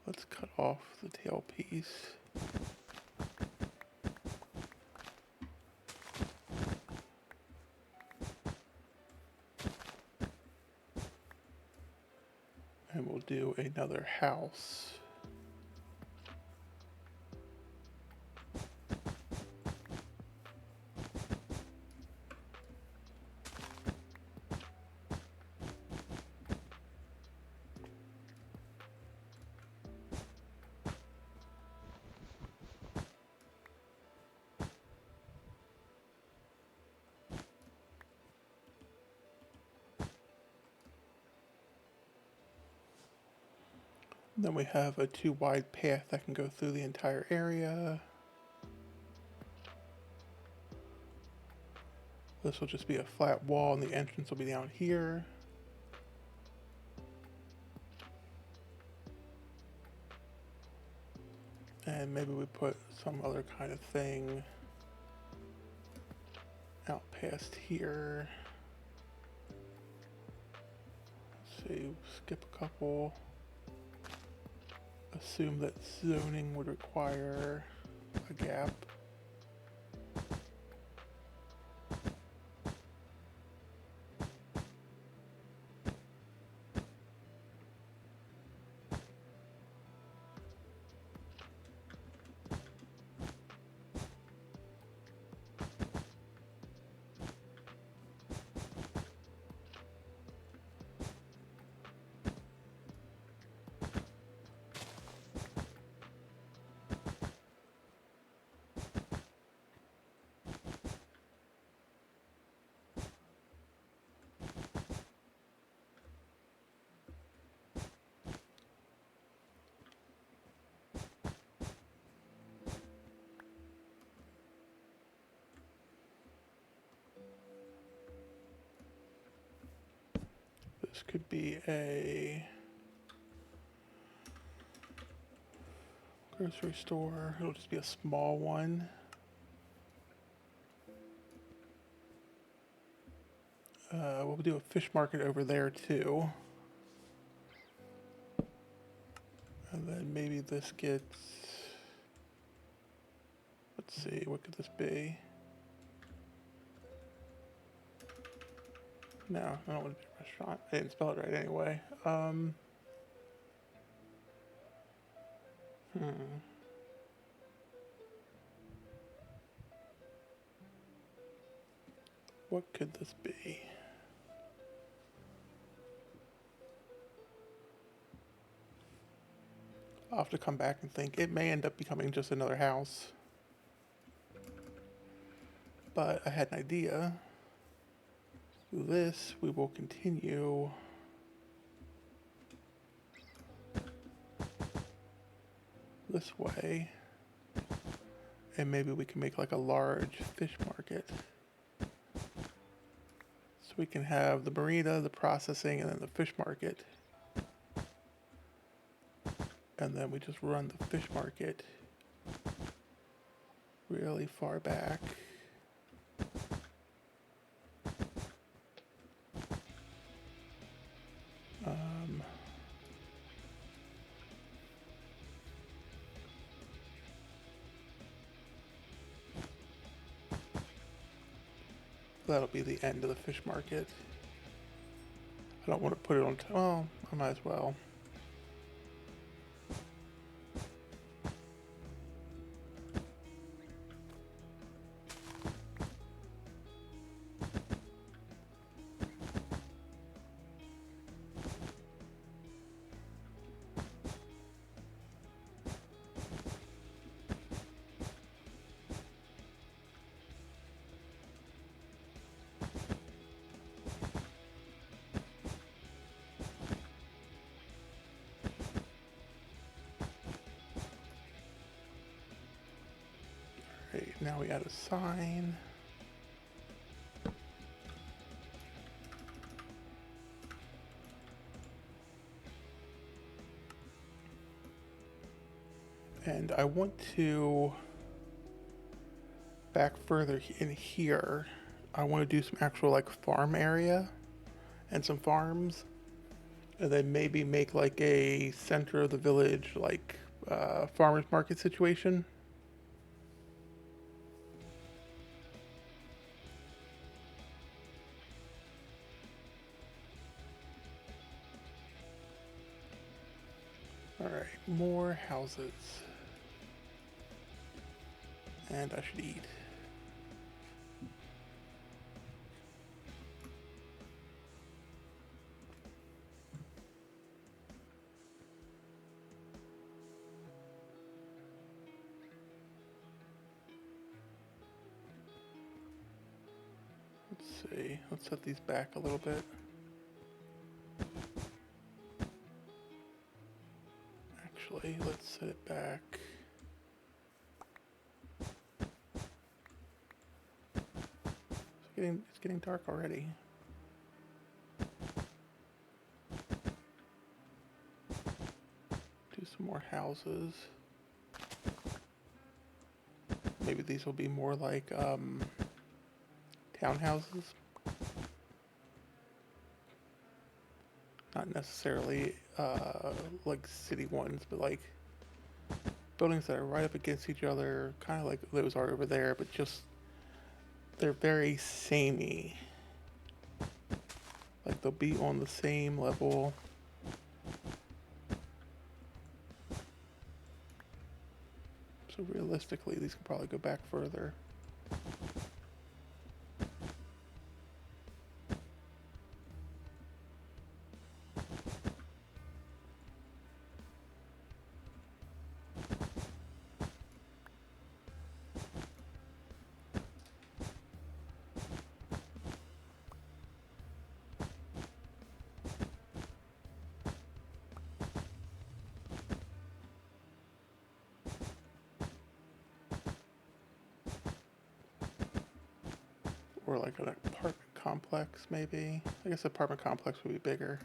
Let's cut off the tail piece. And we'll do another house. Then we have a too wide path that can go through the entire area. This will just be a flat wall and the entrance will be down here. And maybe we put some other kind of thing out past here. Let's see, skip a couple. Assume that zoning would require a gap. This could be a grocery store. It'll just be a small one. We'll do a fish market over there too. And then maybe this gets, let's see, what could this be? No, I don't want to be a restaurant. I didn't spell it right anyway. What could this be? I'll have to come back and think. It may end up becoming just another house. But I had an idea. This we will continue this way. And maybe we can make like a large fish market. So we can have the marina, the processing, and then the fish market. And then we just run the fish market really far back. That'll be the end of the fish market. I don't want to put it on, well, I might as well. Now we add a sign. And I want to, back further in here, I want to do some actual like farm area and some farms. And then maybe make like a center of the village, like farmer's market situation. Alright, more houses. And I should eat. Let's see, let's set these back a little bit. actually. Let's set it back. It's getting dark already. Do some more houses. Maybe these will be more like townhouses. Not necessarily like city ones, but like buildings that are right up against each other, kind of like those are over there, but just they're very samey. Like they'll be on the same level. So realistically, these can probably go back further. Or like an apartment complex, maybe. I guess apartment complex would be bigger.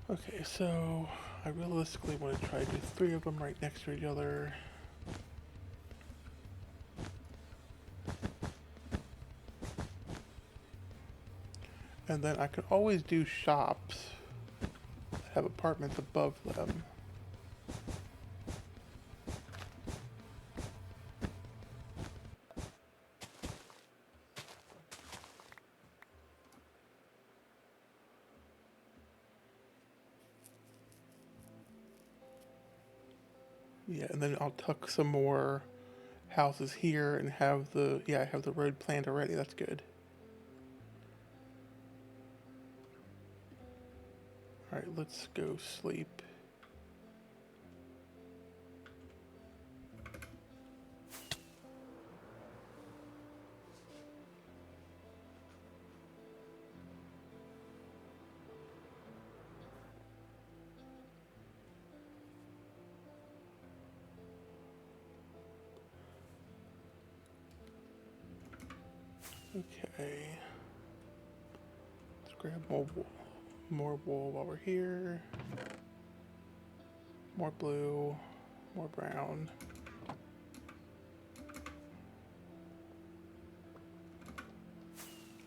Okay, so I realistically want to try to do 3 of them right next to each other. And then I can always do shops that have apartments above them. Yeah, and then I'll tuck some more houses here and have the, yeah, I have the road planned already. That's good. All right, let's go sleep. Okay. Let's grab more wool while we're here. More blue, more brown.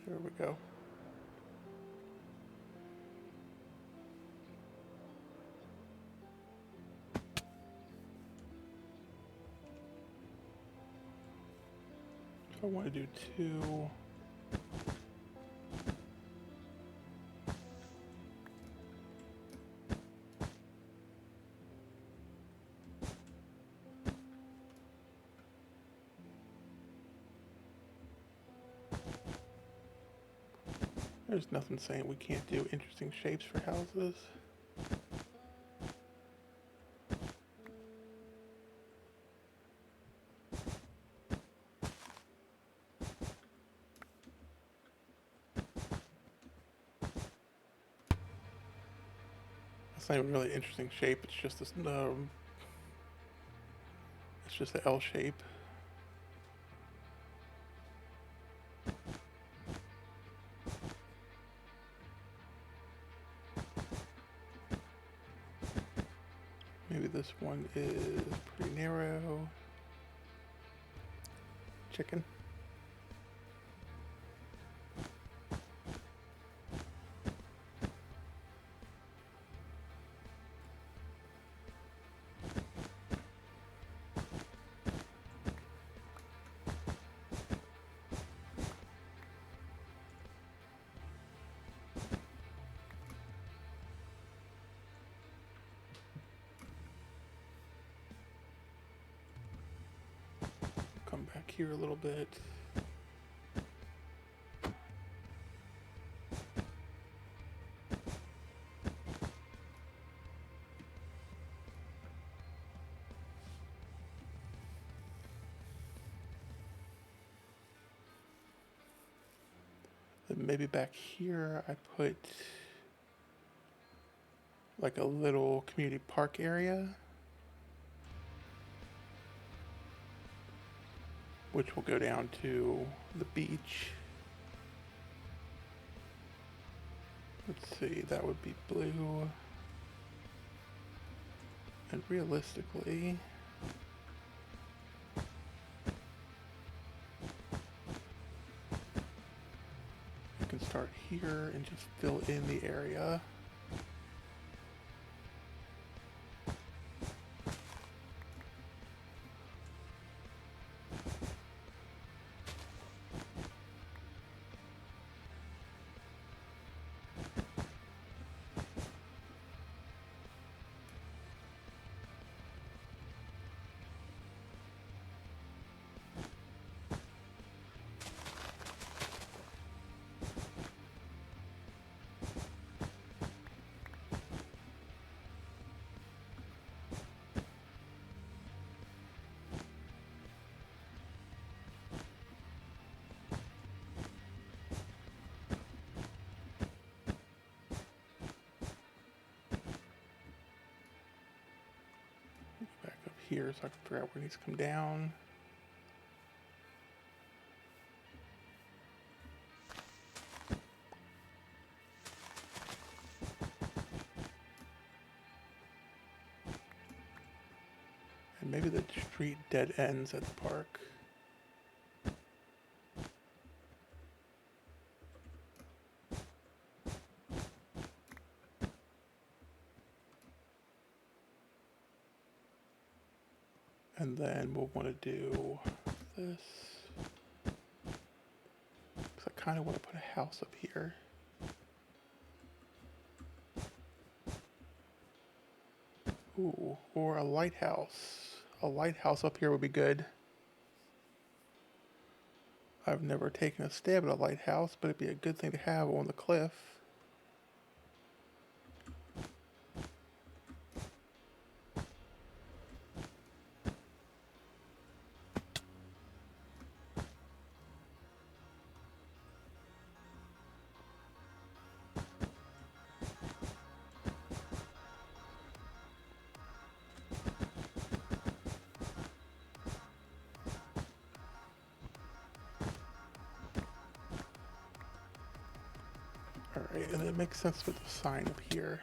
There we go. So I want to do 2. There's nothing saying we can't do interesting shapes for houses. It's not even really an interesting shape. It's just this. It's just the L shape. Maybe this one is pretty narrow. Chicken. Come back here a little bit. Then maybe back here I put like a little community park area, which will go down to the beach. Let's see, that would be blue. And realistically, I can start here and just fill in the area. Back up here so I can figure out where it needs to come down. And maybe the street dead ends at the park. And then we'll want to do this. Because I kind of want to put a house up here. Ooh, or a lighthouse. A lighthouse up here would be good. I've never taken a stab at a lighthouse, but it'd be a good thing to have on the cliff. Alright, and it makes sense with the sign up here.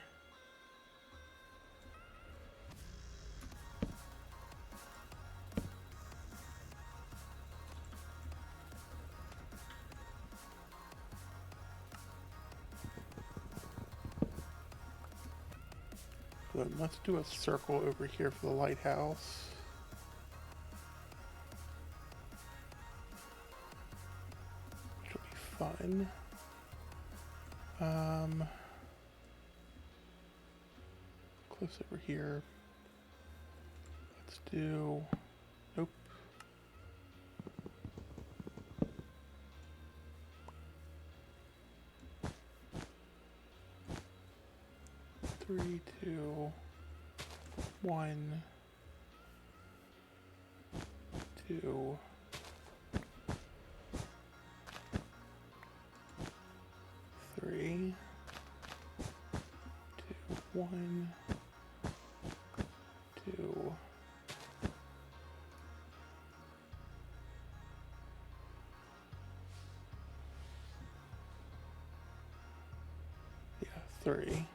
Then let's do a circle over here for the lighthouse. Which will be fun. Cliffs over here. Let's do, nope. Three, two, one, two, three, two, one, two, yeah, three,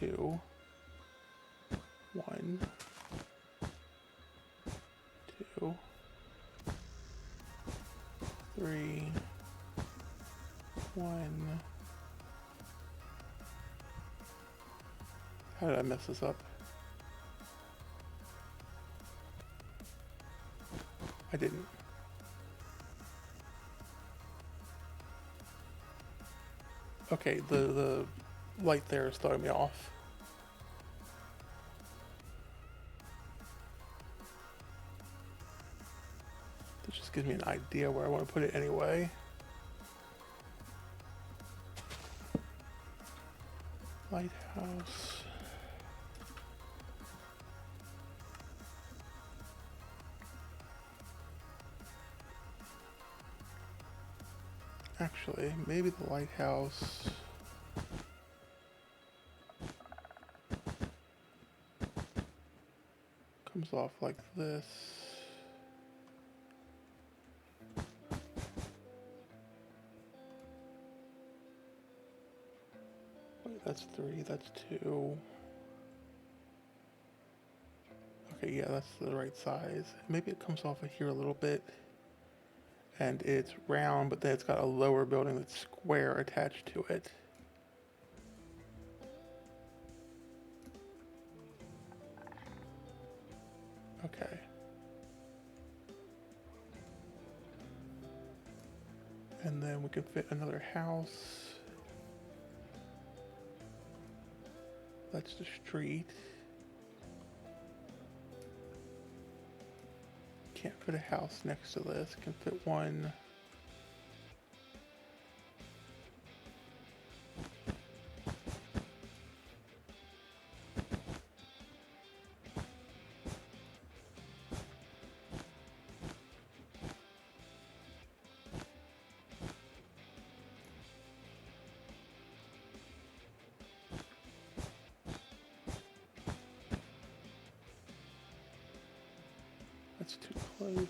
two, one, two, three, one. How did I mess this up? I didn't. Okay, the light there is throwing me off. This just gives me an idea where I want to put it anyway. Lighthouse. Actually, maybe the lighthouse comes off like this. Wait, that's 3, that's 2. Okay, yeah, that's the right size. Maybe it comes off of here a little bit, and it's round, but then it's got a lower building that's square attached to it. Okay. And then we can fit another house. That's the street. Can't fit a house next to this. Can fit one. That's too close.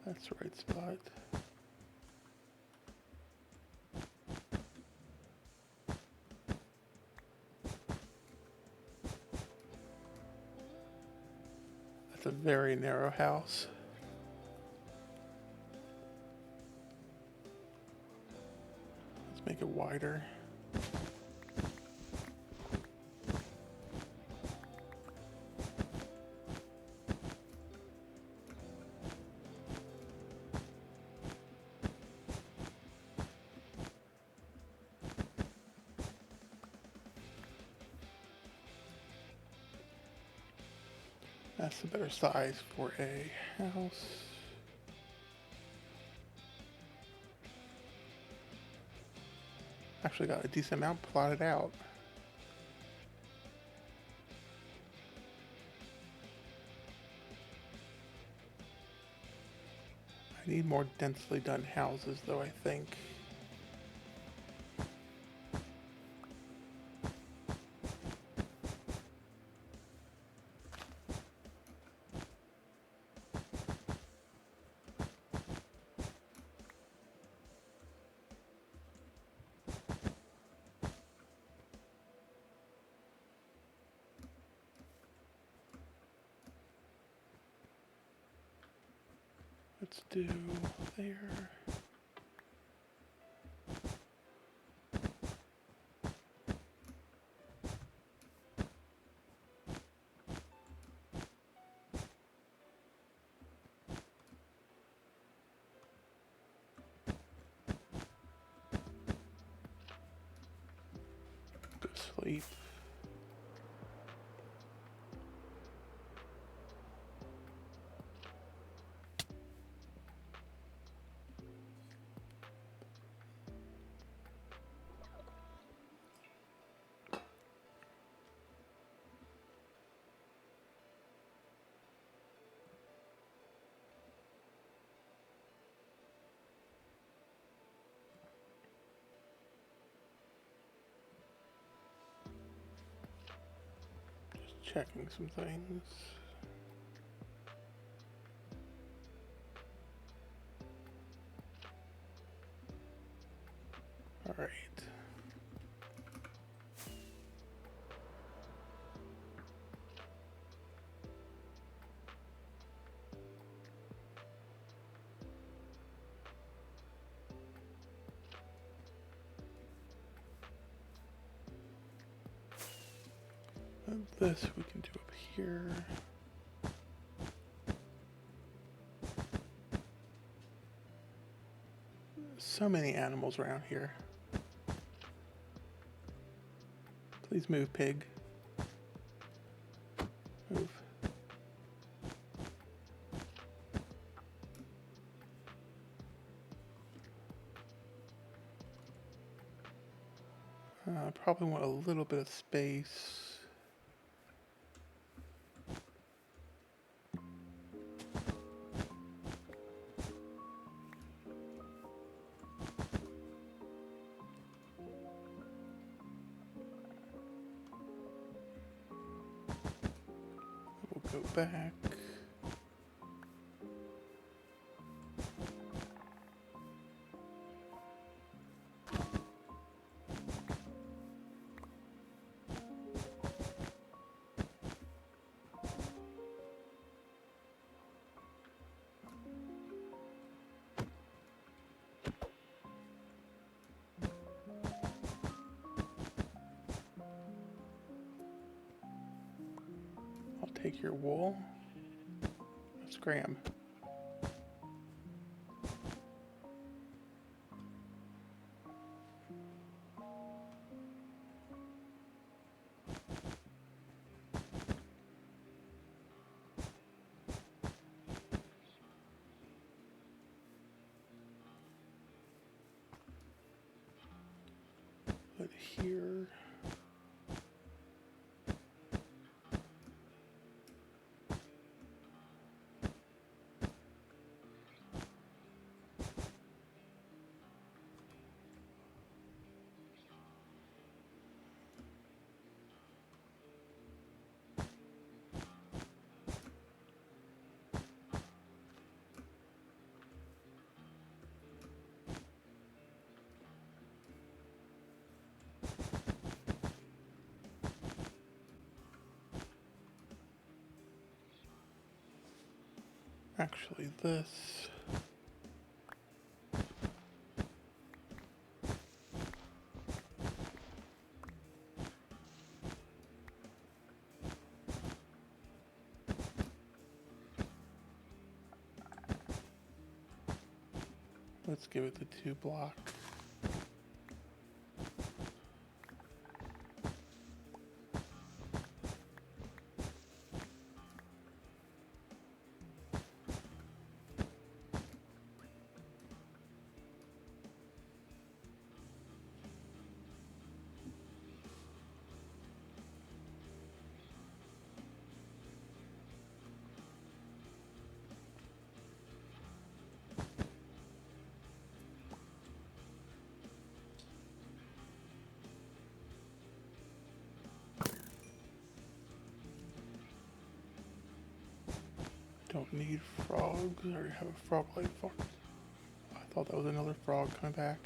That's the right spot. That's a very narrow house. Let's make it wider. That's a better size for a house. Actually got a decent amount plotted out. I need more densely done houses though, I think. Let's do there. Go sleep. Checking some things. All right. And this we can do up here. So many animals around here. Please move, pig. Move. I probably want a little bit of space. Go back. I'll take your wool. Scram. Put here. Actually, this. Let's give it the 2 block. Don't need frogs. I already have a frog light farm. I thought that was another frog coming back.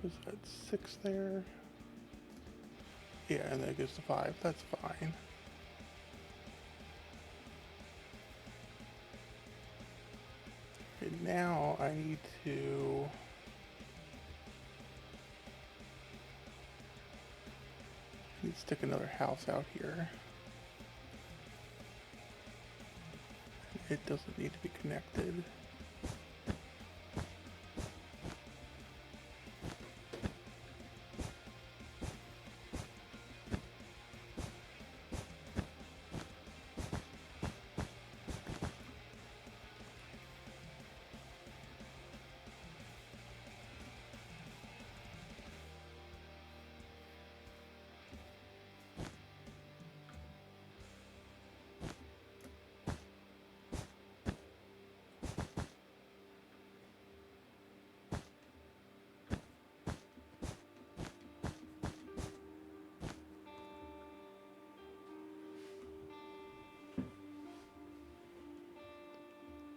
Is that 6 there? Yeah, and that goes to 5. That's fine. Okay, now I need to stick another house out here. It doesn't need to be connected.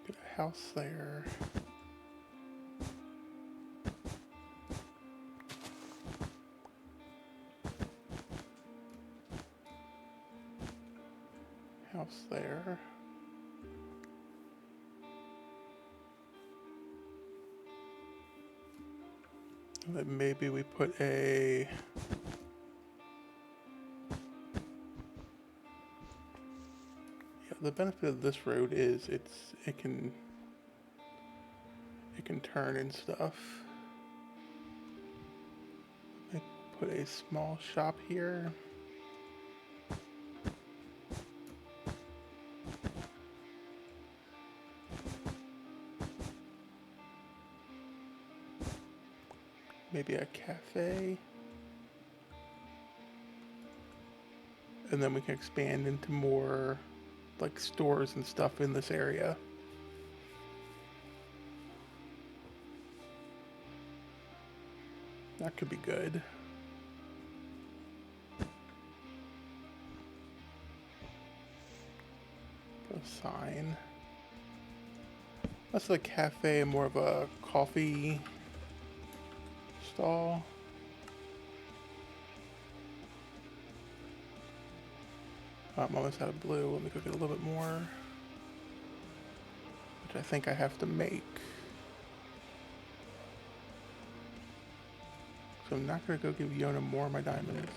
Get a house there. House there. Then maybe we put a... Yeah, the benefit of this road is it can turn and stuff. I put a small shop here. Maybe a cafe. And then we can expand into more like stores and stuff in this area. That could be good. A sign. That's a cafe, more of a coffee stall. I'm almost out of blue. Let me go get a little bit more, which I think I have to make. So I'm not going to go give Yona more of my diamonds.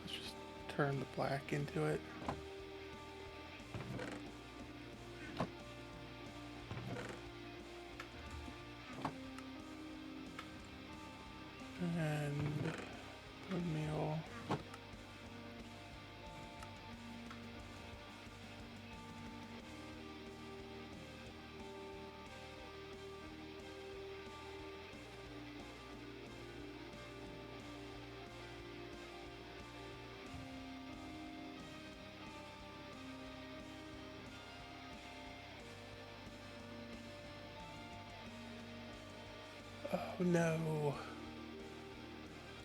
Let's just turn the black into it. And meal. Oh no.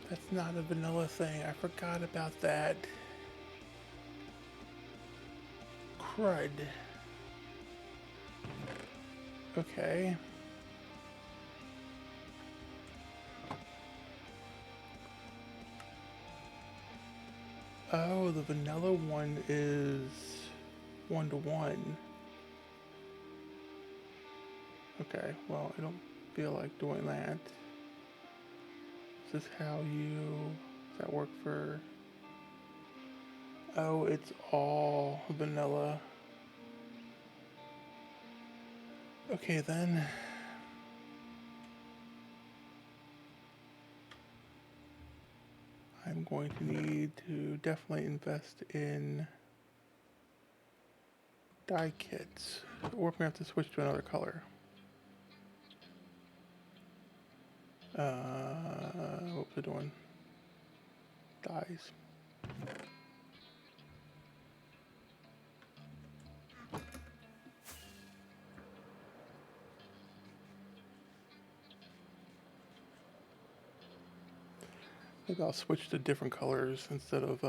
That's not a vanilla thing. I forgot about that. Crud. Okay. Oh, the vanilla one is 1-to-1. Okay, well, I don't feel like doing that. Is this how does that work for... Oh, it's all vanilla. Okay, then. I'm going to need to definitely invest in dye kits. Or we're going to have to switch to another color. What was I doing? Dyes. Maybe I'll switch to different colors instead of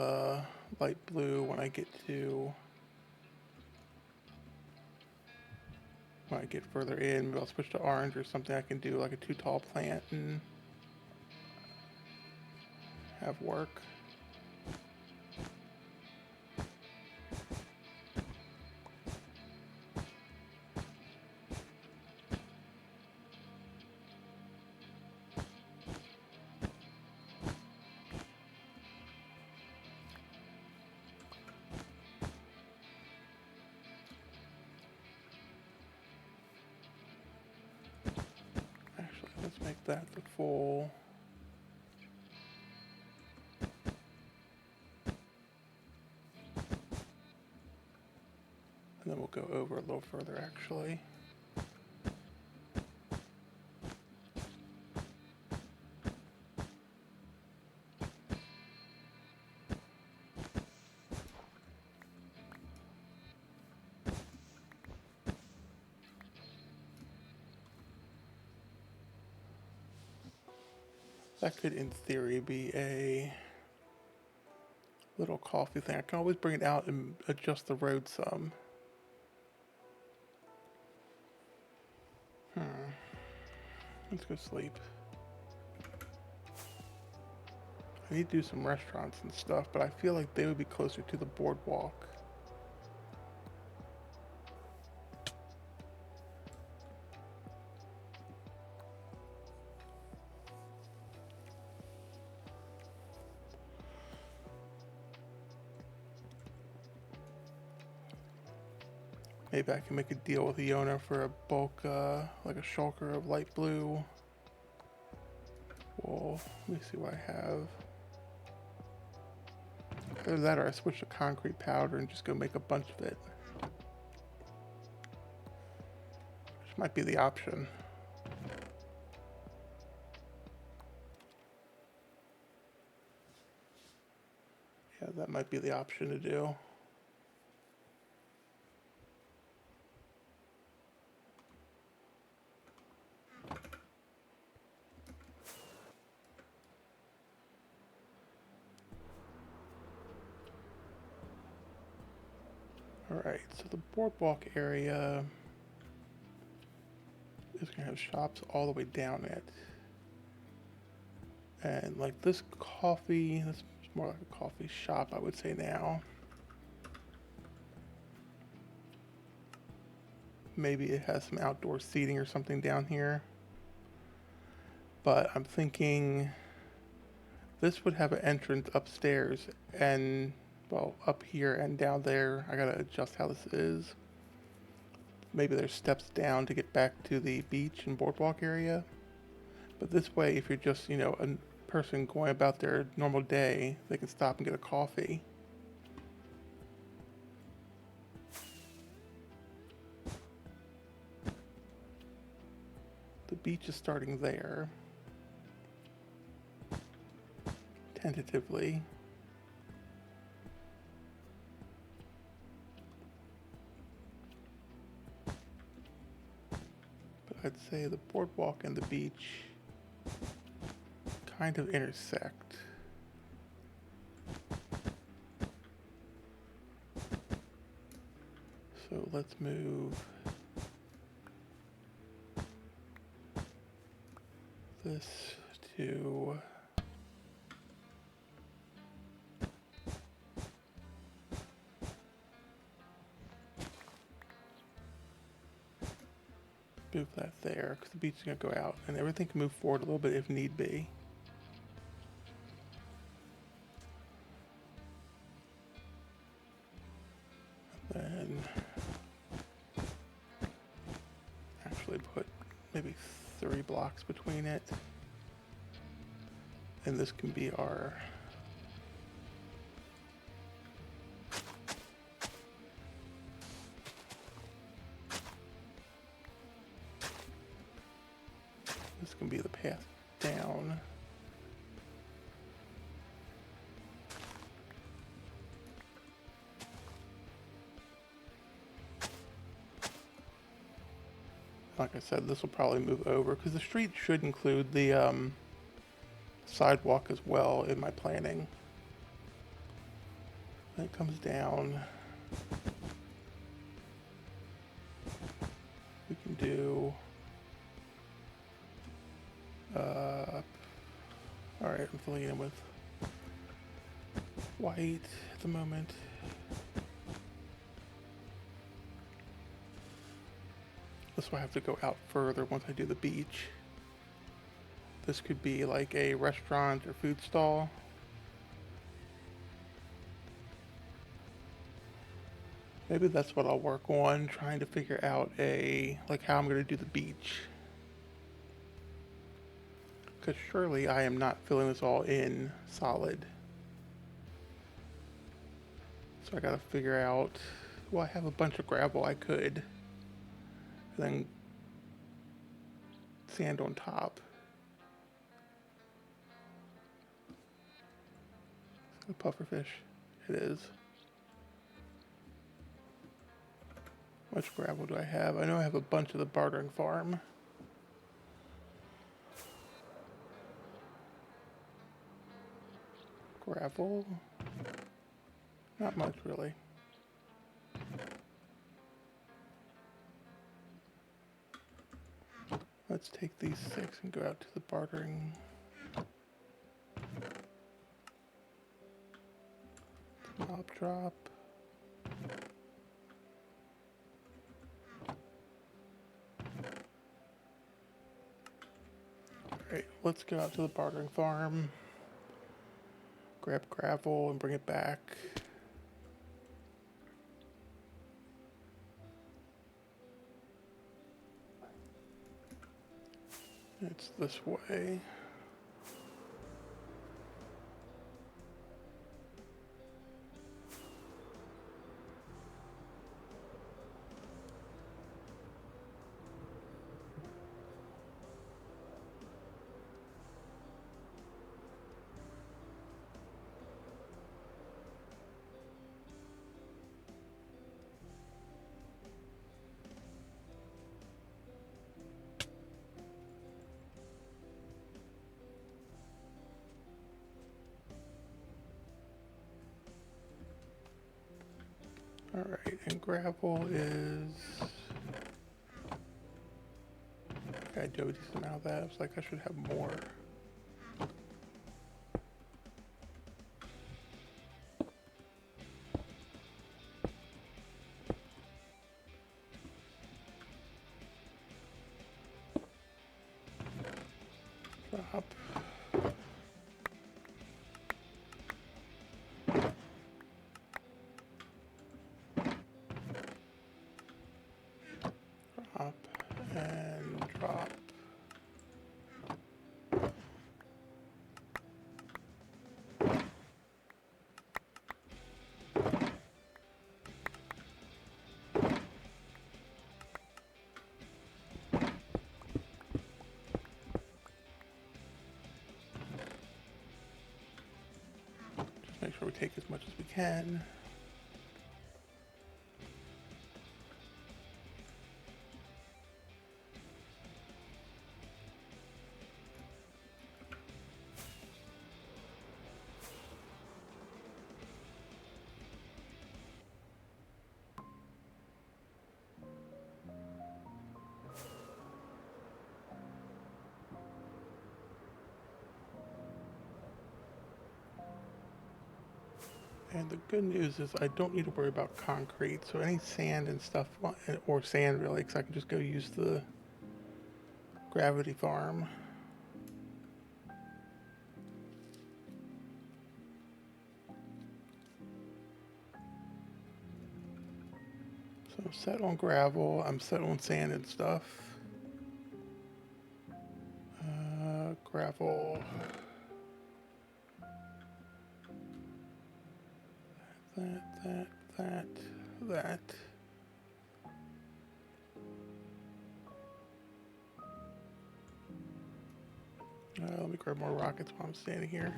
light blue when I get further in. Maybe I'll switch to orange or something. I can do like a too tall plant and have work. Actually, let's make that the full. And then we'll go over a little further actually. That could, in theory, be a little coffee thing. I can always bring it out and adjust the road some. Let's go sleep. I need to do some restaurants and stuff, but I feel like they would be closer to the boardwalk. Maybe I can make a deal with Yona for a bulk, like a shulker of light blue. Well, let me see what I have. Either that or I switch to concrete powder and just go make a bunch of it. Which might be the option. Yeah, that might be the option to do. Alright, so the boardwalk area is going to have shops all the way down it. And like this coffee, this is more like a coffee shop, I would say now. Maybe it has some outdoor seating or something down here. But I'm thinking this would have an entrance upstairs and, well, up here and down there. I gotta adjust how this is. Maybe there's steps down to get back to the beach and boardwalk area. But this way, if you're just, you know, a person going about their normal day, they can stop and get a coffee. The beach is starting there. Tentatively. But I'd say the boardwalk and the beach kind of intersect. So let's move this to move that there because the beach is going to go out and everything can move forward a little bit if need be. And then actually put maybe 3 blocks between it. And this can be our this can be the path down. Like I said, this will probably move over because the street should include the sidewalk as well in my planning. Then it comes down. We can do alright, I'm filling in with white at the moment. This will have to go out further once I do the beach. This could be like a restaurant or food stall. Maybe that's what I'll work on, trying to figure out like how I'm going to do the beach. Because surely I am not filling this all in solid. So I gotta figure out, well, I have a bunch of gravel I could. And then sand on top. Is that a pufferfish? It is. How much gravel do I have? I know I have a bunch of the bartering farm. Gravel? Not much, really. Let's take these 6 and go out to the bartering. Mob drop. Alright, let's go out to the bartering farm. Grab gravel and bring it back. It's this way. Alright, and gravel is... I do a decent amount of that. It's like I should have more. Drop. Drop and drop. Just make sure we take as much as we can. And the good news is I don't need to worry about concrete, so any sand and stuff, or sand really, because I can just go use the gravity farm. So I'm set on gravel, I'm set on sand and stuff. Gravel. That. Let me grab more rockets while I'm standing here.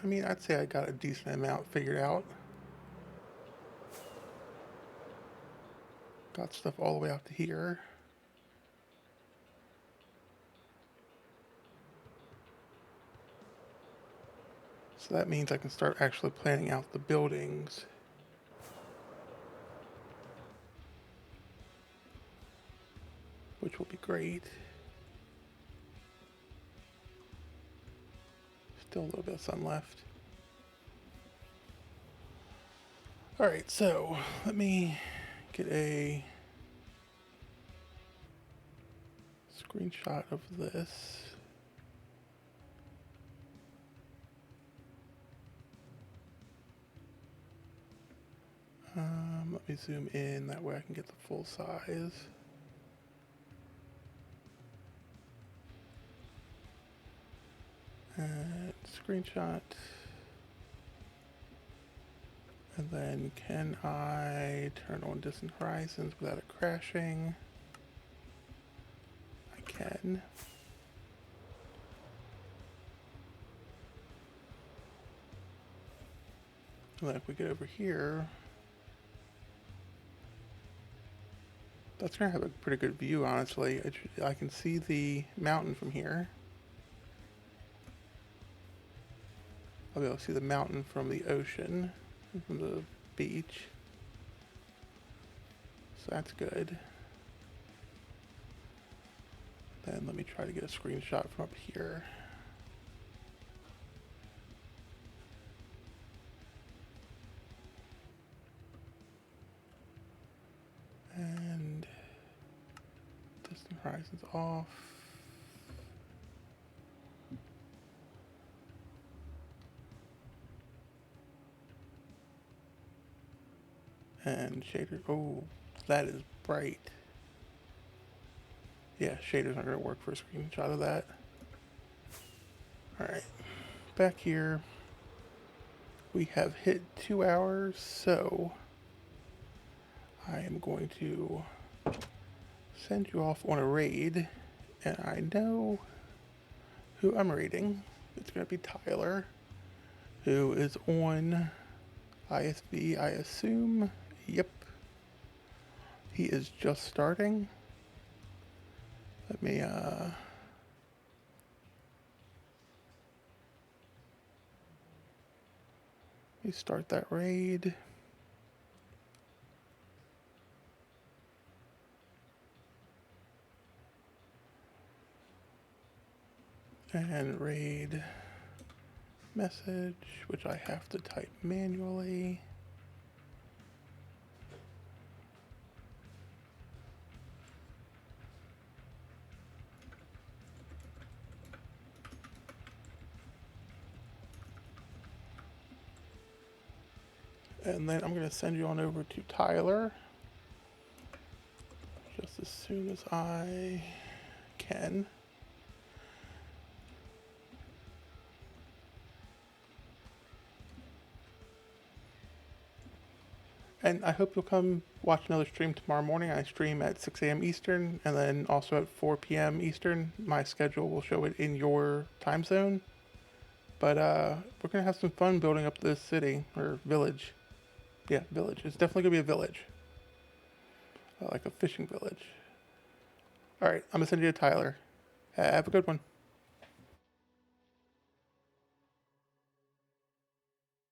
I mean, I'd say I got a decent amount figured out. Got stuff all the way out to here. So that means I can start actually planning out the buildings. Which will be great. Still a little bit of sun left. Alright, so let me get a screenshot of this. Let me zoom in, that way I can get the full size. And screenshot. And then can I turn on distant horizons without it crashing? I can. And then if we get over here, that's gonna have a pretty good view, honestly. I can see the mountain from here. I'll be able to see the mountain from the ocean, from the beach. So that's good. Then let me try to get a screenshot from up here. And distant horizons off. And shader. Oh, that is bright. Yeah, shaders aren't going to work for a screenshot of that. Alright, back here. We have hit 2 hours, so I am going to send you off on a raid. And I know who I'm raiding. It's going to be Tyler, who is on ISV, I assume. Yep. He is just starting. Let me start that raid. And raid message, which I have to type manually. And then I'm going to send you on over to Tyler just as soon as I can. And I hope you'll come watch another stream tomorrow morning. I stream at 6 a.m. Eastern and then also at 4 p.m. Eastern. My schedule will show it in your time zone. But we're going to have some fun building up this city, or village. Yeah, village. It's definitely going to be a village. Like a fishing village. Alright, I'm going to send you to Tyler. Have a good one.